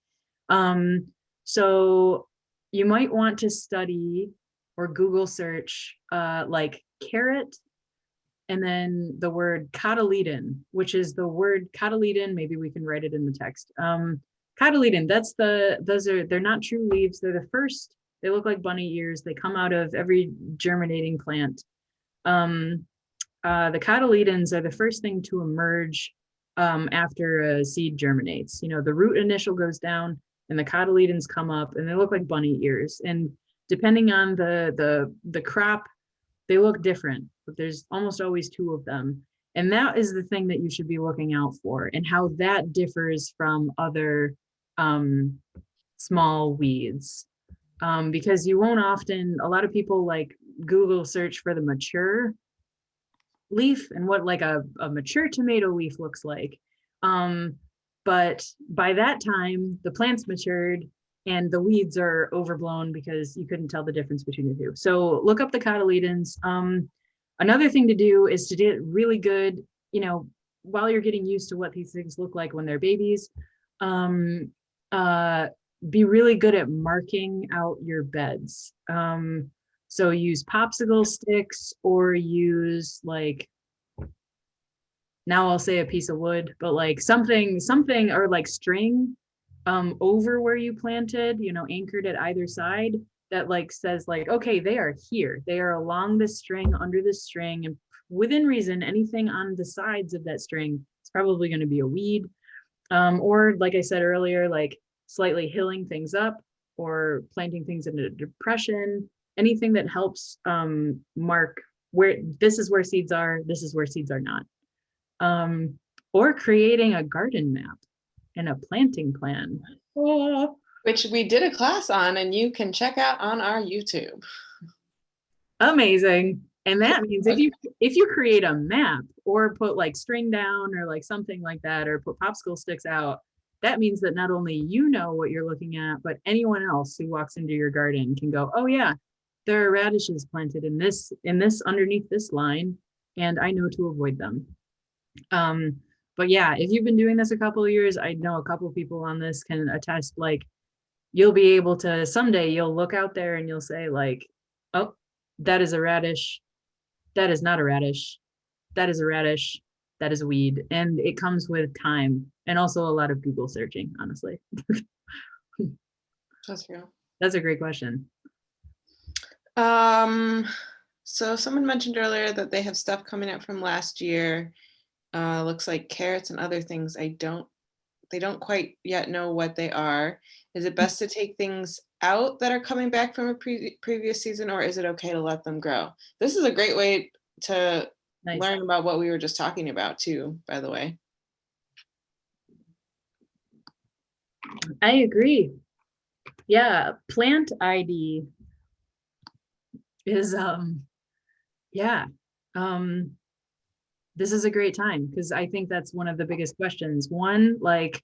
So you might want to study or Google search like carrot and then the word cotyledon, which is the word cotyledon. Maybe we can write it in the text. Cotyledon, they're not true leaves. They're the first. They look like bunny ears. They come out of every germinating plant. The cotyledons are the first thing to emerge after a seed germinates. The root initial goes down and the cotyledons come up and they look like bunny ears. And depending on the crop, they look different, but there's almost always two of them. And that is the thing that you should be looking out for, and how that differs from other small weeds. Because you won't often, a lot of people like Google search for the mature leaf and what like a mature tomato leaf looks like. But by that time, the plant's matured and the weeds are overblown because you couldn't tell the difference between the two. So look up the cotyledons. Another thing to do is to get really good, while you're getting used to what these things look like when they're babies, be really good at marking out your beds. So use popsicle sticks or use like, now I'll say a piece of wood, but like something or like string over where you planted, anchored at either side, that like says like, okay, they are here. They are along this string, under this string, and within reason, anything on the sides of that string it's probably going to be a weed. Or like I said earlier, like slightly hilling things up or planting things in a depression, anything that helps mark where this is where seeds are, this is where seeds are not. Or creating a garden map and a planting plan. Which we did a class on, and you can check out on our YouTube. Amazing. And that means if you create a map or put like string down or like something like that, or put popsicle sticks out, that means that not only you know what you're looking at, but anyone else who walks into your garden can go, oh yeah, there are radishes planted in this underneath this line, and I know to avoid them. But yeah, if you've been doing this a couple of years, I know a couple of people on this can attest, like you'll be able to someday you'll look out there and you'll say like, oh, that is a radish. That is not a radish. That is a radish. That is a weed. And it comes with time and also a lot of Google searching, honestly. That's real. That's a great question. So someone mentioned earlier that they have stuff coming out from last year. Looks like carrots and other things. They don't quite yet know what they are. Is it best to take things out that are coming back from a previous season, or is it okay to let them grow? This is a great way to learn about what we were just talking about too, by the way. I agree. Yeah, plant ID is this is a great time because I think that's one of the biggest questions. One, like,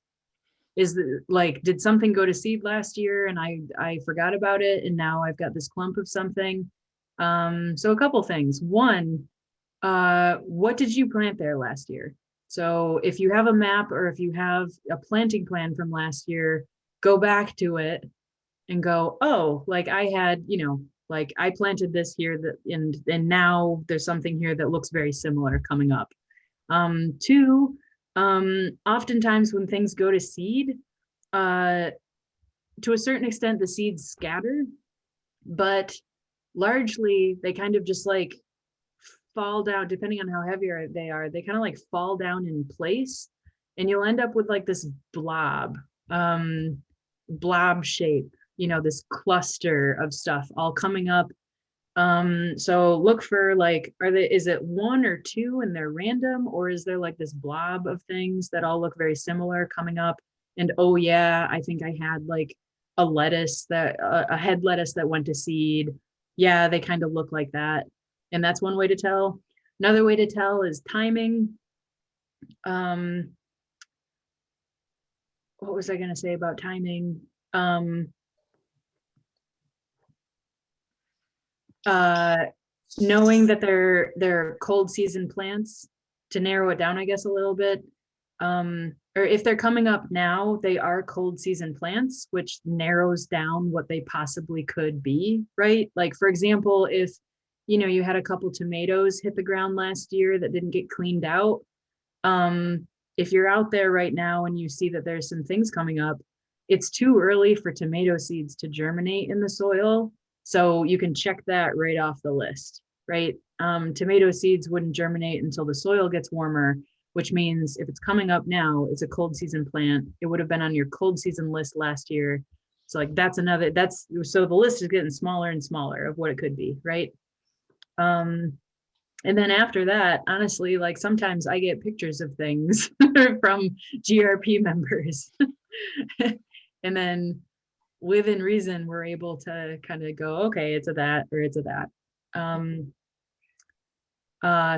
did something go to seed last year and I forgot about it and now I've got this clump of something? So a couple things. One, what did you plant there last year? So if you have a map or if you have a planting plan from last year, go back to it and go, oh, like I had, like I planted this here and now there's something here that looks very similar coming up. Two, oftentimes when things go to seed, to a certain extent, the seeds scatter, but largely they kind of just like fall down, depending on how heavy they are, they kind of like fall down in place and you'll end up with like this blob shape, this cluster of stuff all coming up. So look for like, is it one or two and they're random, or is there like this blob of things that all look very similar coming up? And oh yeah, I think I had like a head lettuce that went to seed. Yeah, they kind of look like that. And that's one way to tell. Another way to tell is timing. What was I going to say about timing? Knowing that they're cold season plants, to narrow it down, I guess, a little bit. Or if they're coming up now, they are cold season plants, which narrows down what they possibly could be, right? Like, for example, if you had a couple tomatoes hit the ground last year that didn't get cleaned out. If you're out there right now and you see that there's some things coming up, it's too early for tomato seeds to germinate in the soil. So you can check that right off the list, right? Tomato seeds wouldn't germinate until the soil gets warmer, which means if it's coming up now, it's a cold season plant. It would have been on your cold season list last year. So like so the list is getting smaller and smaller of what it could be, right? And then after that, honestly, like sometimes I get pictures of things from GRP members. And then within reason, we're able to kind of go, okay, it's a that or it's a that.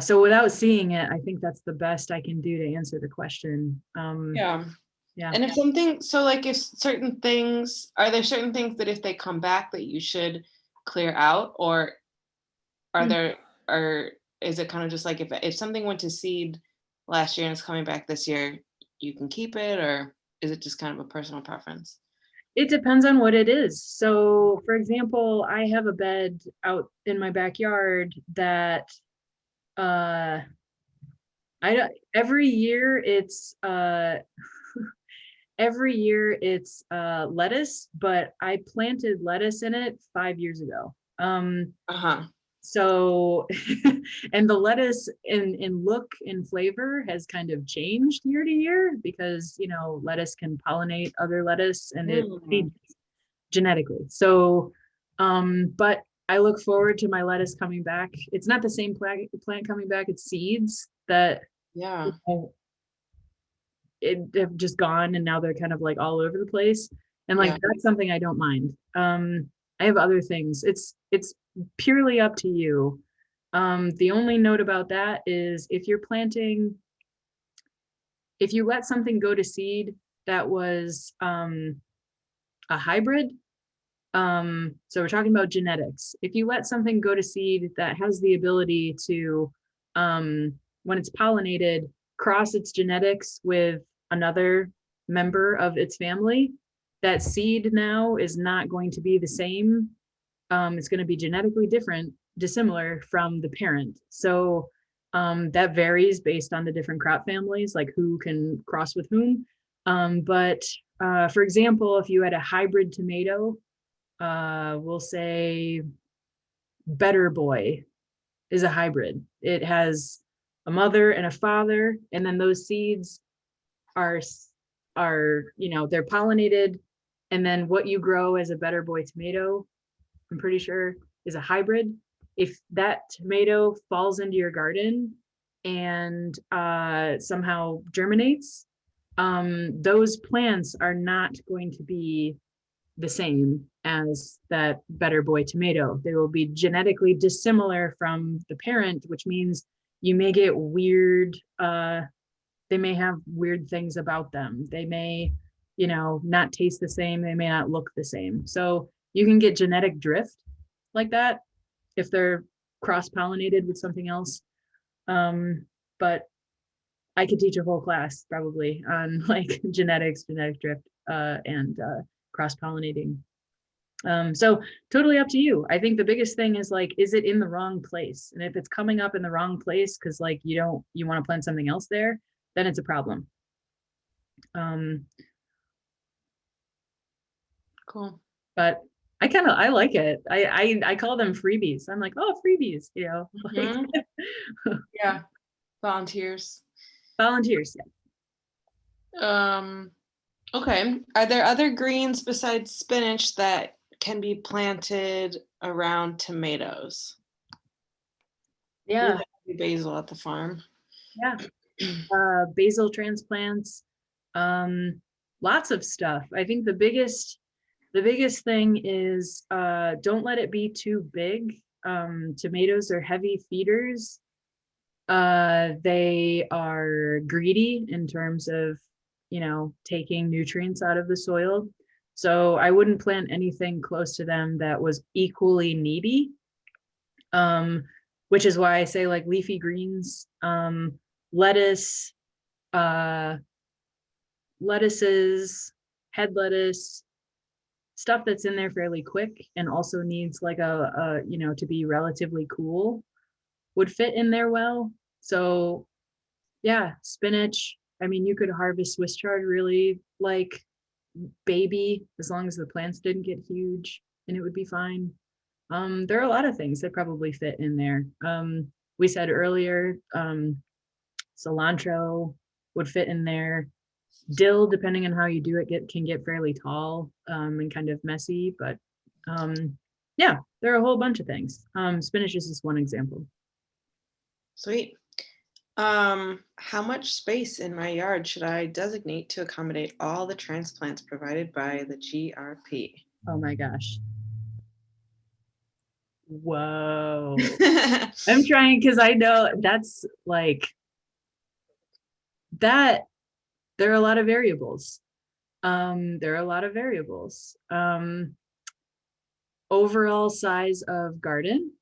So without seeing it, I think that's the best I can do to answer the question. Yeah. And are there certain things that if they come back that you should clear out, or is it kind of just like if something went to seed last year and it's coming back this year, you can keep it, or is it just kind of a personal preference? It depends on what it is. So for example, I have a bed out in my backyard that every year it's lettuce, but I planted lettuce in it 5 years ago. So, and the lettuce in look and flavor has kind of changed year to year because, you know, lettuce can pollinate other lettuce and it feeds genetically. So, but I look forward to my lettuce coming back. It's not the same plant coming back, it's seeds that Yeah. it have just gone and now they're kind of like all over the place. And like, that's something I don't mind. I have other things. It's purely up to you. The only note about that is if you're planting, if you let something go to seed that was a hybrid, so we're talking about genetics. If you let something go to seed that has the ability to, when it's pollinated, cross its genetics with another member of its family, that seed now is not going to be the same. It's going to be genetically dissimilar from the parent. So that varies based on the different crop families, like who can cross with whom. But for example, if you had a hybrid tomato, we'll say Better Boy is a hybrid. It has a mother and a father, and then those seeds are, you know, they're pollinated, and then what you grow as a Better Boy tomato, I'm pretty sure, is a hybrid. If that tomato falls into your garden and somehow germinates, those plants are not going to be the same as that Better Boy tomato. They will be genetically dissimilar from the parent, which means you may get weird, they may have weird things about them. They may, you know, not taste the same. They may not look the same. So you can get genetic drift like that if they're cross-pollinated with something else. But I could teach a whole class probably on like genetics, genetic drift, and cross-pollinating. So totally up to you. I think the biggest thing is like, is it in the wrong place? And if it's coming up in the wrong place because like you want to plant something else there, then it's a problem. Cool. But I like it. I call them freebies. I'm like, oh, freebies, you know. Mhm. Yeah. Volunteers. Volunteers. Okay. Are there other greens besides spinach that can be planted around tomatoes? Yeah. Basil at the farm. Yeah. Basil transplants, lots of stuff. I think the biggest thing is don't let it be too big. Tomatoes are heavy feeders. They are greedy in terms of, you know, taking nutrients out of the soil. So I wouldn't plant anything close to them that was equally needy. Which is why I say like leafy greens, lettuce, lettuces, head lettuce, stuff that's in there fairly quick and also needs like a you know, to be relatively cool would fit in there well. So yeah, spinach. I mean, you could harvest Swiss chard really like baby, as long as the plants didn't get huge, and it would be fine. There are a lot of things that probably fit in there. We said earlier, cilantro would fit in there. Dill, depending on how you do it, can get fairly tall and kind of messy, but yeah, there are a whole bunch of things. Spinach is just one example. Sweet. How much space in my yard should I designate to accommodate all the transplants provided by the GRP? Oh my gosh. Whoa. I'm trying because I know that's like that. There are a lot of variables. Overall size of garden.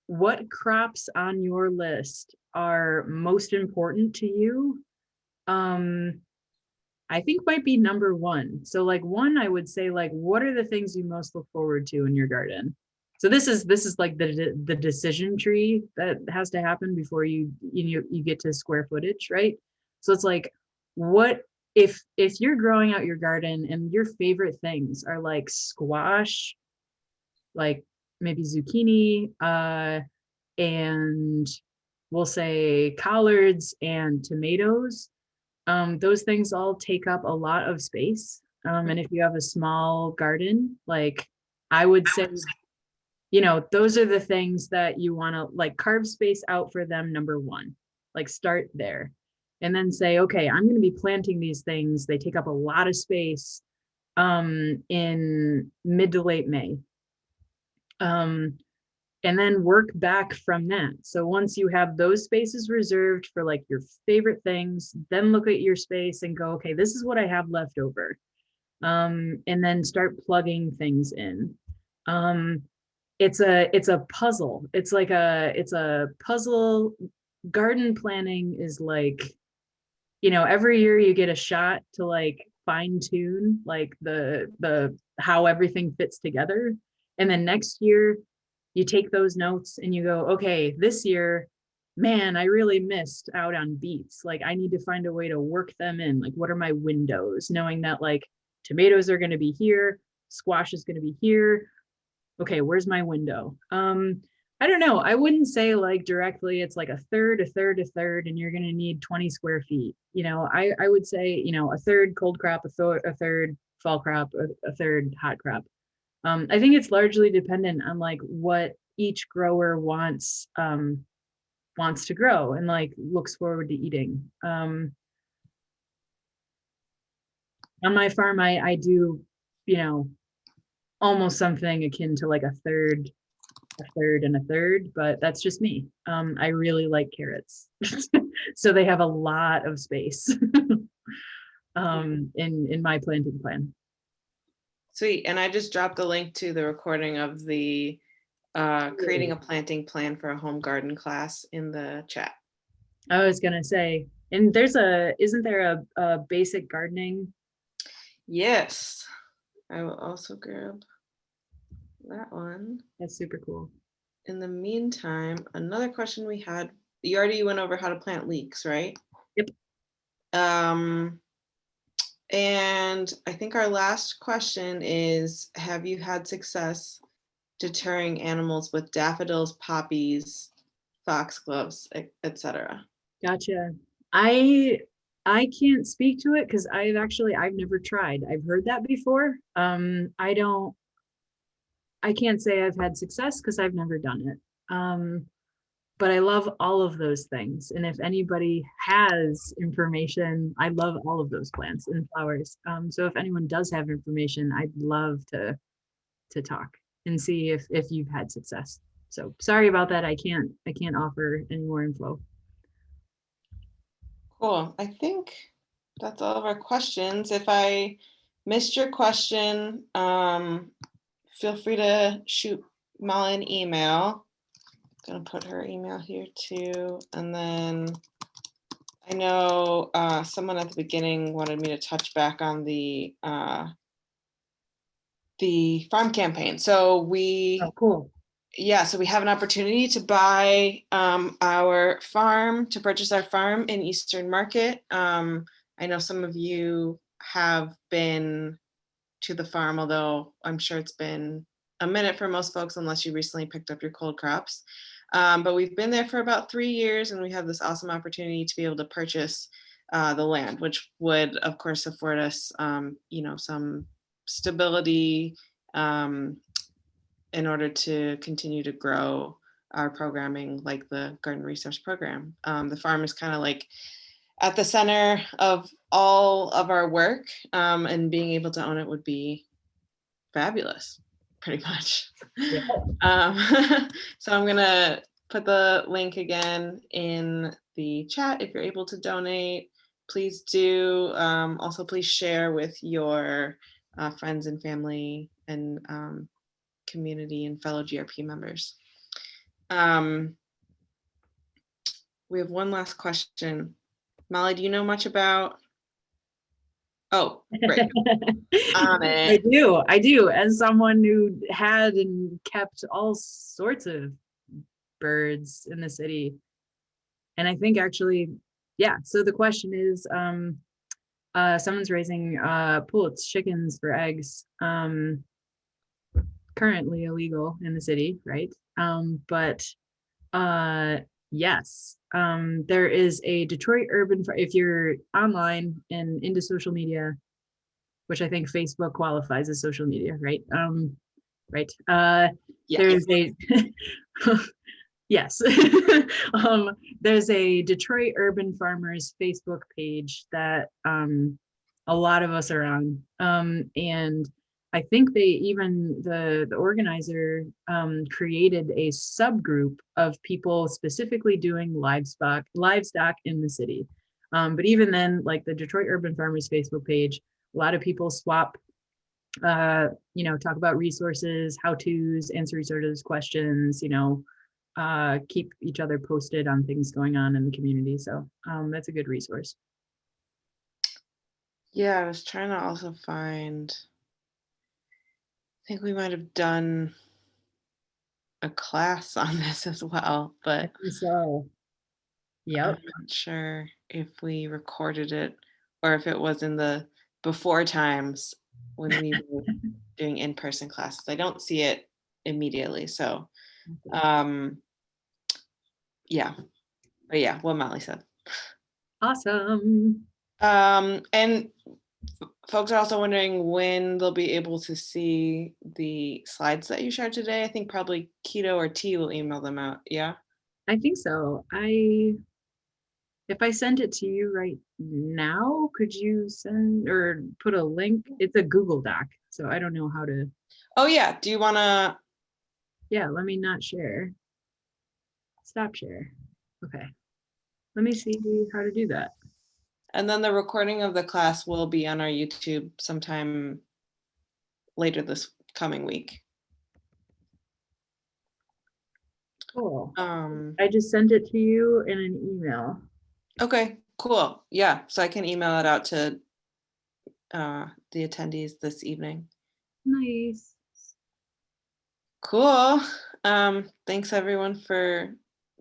What crops on your list are most important to you? I think might be number one. So like one, I would say like, what are the things you most look forward to in your garden? So this is like the decision tree that has to happen before you get to square footage, right? So it's like, what if you're growing out your garden and your favorite things are like squash, like maybe zucchini, and we'll say collards and tomatoes, those things all take up a lot of space. And if you have a small garden, like I would say, those are the things that you want to like carve space out for them. Number one, like start there and then say, okay, I'm going to be planting these things. They take up a lot of space in mid to late May. And then work back from that. So once you have those spaces reserved for like your favorite things, then look at your space and go, okay, this is what I have left over. And then start plugging things in. It's a puzzle. It's a puzzle. Garden planning is like, every year you get a shot to like fine tune like the how everything fits together. And then next year you take those notes and you go, okay, this year, man, I really missed out on beets. Like I need to find a way to work them in. Like, what are my windows? Knowing that like tomatoes are going to be here, squash is going to be here. Okay, where's my window? I don't know. I wouldn't say like directly it's like a third, and you're going to need 20 square feet. I would say, a third cold crop, a third fall crop, a third hot crop. I think it's largely dependent on like what each grower wants to grow and like looks forward to eating. On my farm, I do, almost something akin to like a third, and a third, but that's just me. I really like carrots, so they have a lot of space in my planting plan. Sweet. And I just dropped a link to the recording of the creating a planting plan for a home garden class in the chat. I was gonna say, and isn't there a basic gardening? Yes. I will also grab that one. That's super cool. In the meantime, another question we had, you already went over how to plant leeks, right? Yep. And I think our last question is, have you had success deterring animals with daffodils, poppies, foxgloves, etc.? Gotcha. I can't speak to it because I've never tried. I've heard that before. I can't say I've had success because I've never done it. But I love all of those things. And if anybody has information, I love all of those plants and flowers. So if anyone does have information, I'd love to talk and see if you've had success. So sorry about that. I can't offer any more info. Cool. I think that's all of our questions. If I missed your question, feel free to shoot Molly an email. I'm gonna put her email here too. And then I know someone at the beginning wanted me to touch back on the farm campaign. So Cool. Yeah, so we have an opportunity to buy purchase our farm in Eastern Market. I know some of you have been to the farm, although I'm sure it's been a minute for most folks unless you recently picked up your cold crops. But we've been there for about 3 years, and we have this awesome opportunity to be able to purchase the land, which would, of course, afford us, some stability in order to continue to grow our programming, like the Garden Resource Program. The farm is kind of like at the center of all of our work, and being able to own it would be fabulous, pretty much. Yeah. So I'm gonna put the link again in the chat. If you're able to donate, please do. Also, please share with your friends and family and community and fellow GRP members. We have one last question. Molly, do you know much about? Oh, great. I do. As someone who had and kept all sorts of birds in the city. And I think actually, yeah. So the question is, Someone's raising pullets, chickens for eggs. Currently illegal in the city, right? But yes, there is a Detroit urban, if you're online and into social media, which I think Facebook qualifies as social media, right? Right. Yes. There's a yes. There's a Detroit Urban Farmers Facebook page that a lot of us are on. And I think they even the organizer created a subgroup of people specifically doing livestock in the city. But even then, like the Detroit Urban Farmers Facebook page, a lot of people swap talk about resources, how-tos, answer each other's questions, keep each other posted on things going on in the community. So that's a good resource. Yeah, I was trying to also find, I think we might have done a class on this as well, but So, yep. I'm not sure if we recorded it or if it was in the before times when we were doing in-person classes. I don't see it immediately. So yeah, but yeah, what Molly said. Awesome. And folks are also wondering when they'll be able to see the slides that you shared today. I think probably Keto or T will email them out. Yeah. I think so. If I sent it to you right now, could you send or put a link? It's a Google Doc, so I don't know how to. Oh yeah. Do you want to? Yeah, let me not share. Stop share. Okay. Let me see how to do that. And then the recording of the class will be on our YouTube sometime later this coming week. Cool. I just sent it to you in an email. Okay, cool. Yeah, so I can email it out to the attendees this evening. Nice. Cool. Thanks everyone for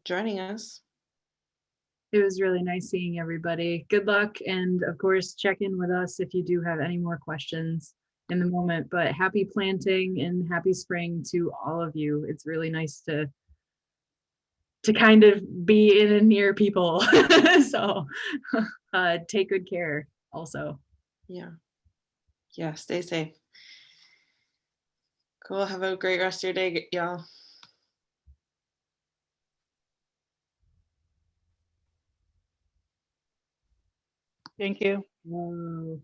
joining us. It was really nice seeing everybody. Good luck. And of course, check in with us if you do have any more questions in the moment, but happy planting and happy spring to all of you. It's really nice to kind of be in and near people. So take good care also. Yeah. Yeah, stay safe. Cool. Have a great rest of your day, y'all. Thank you. Whoa.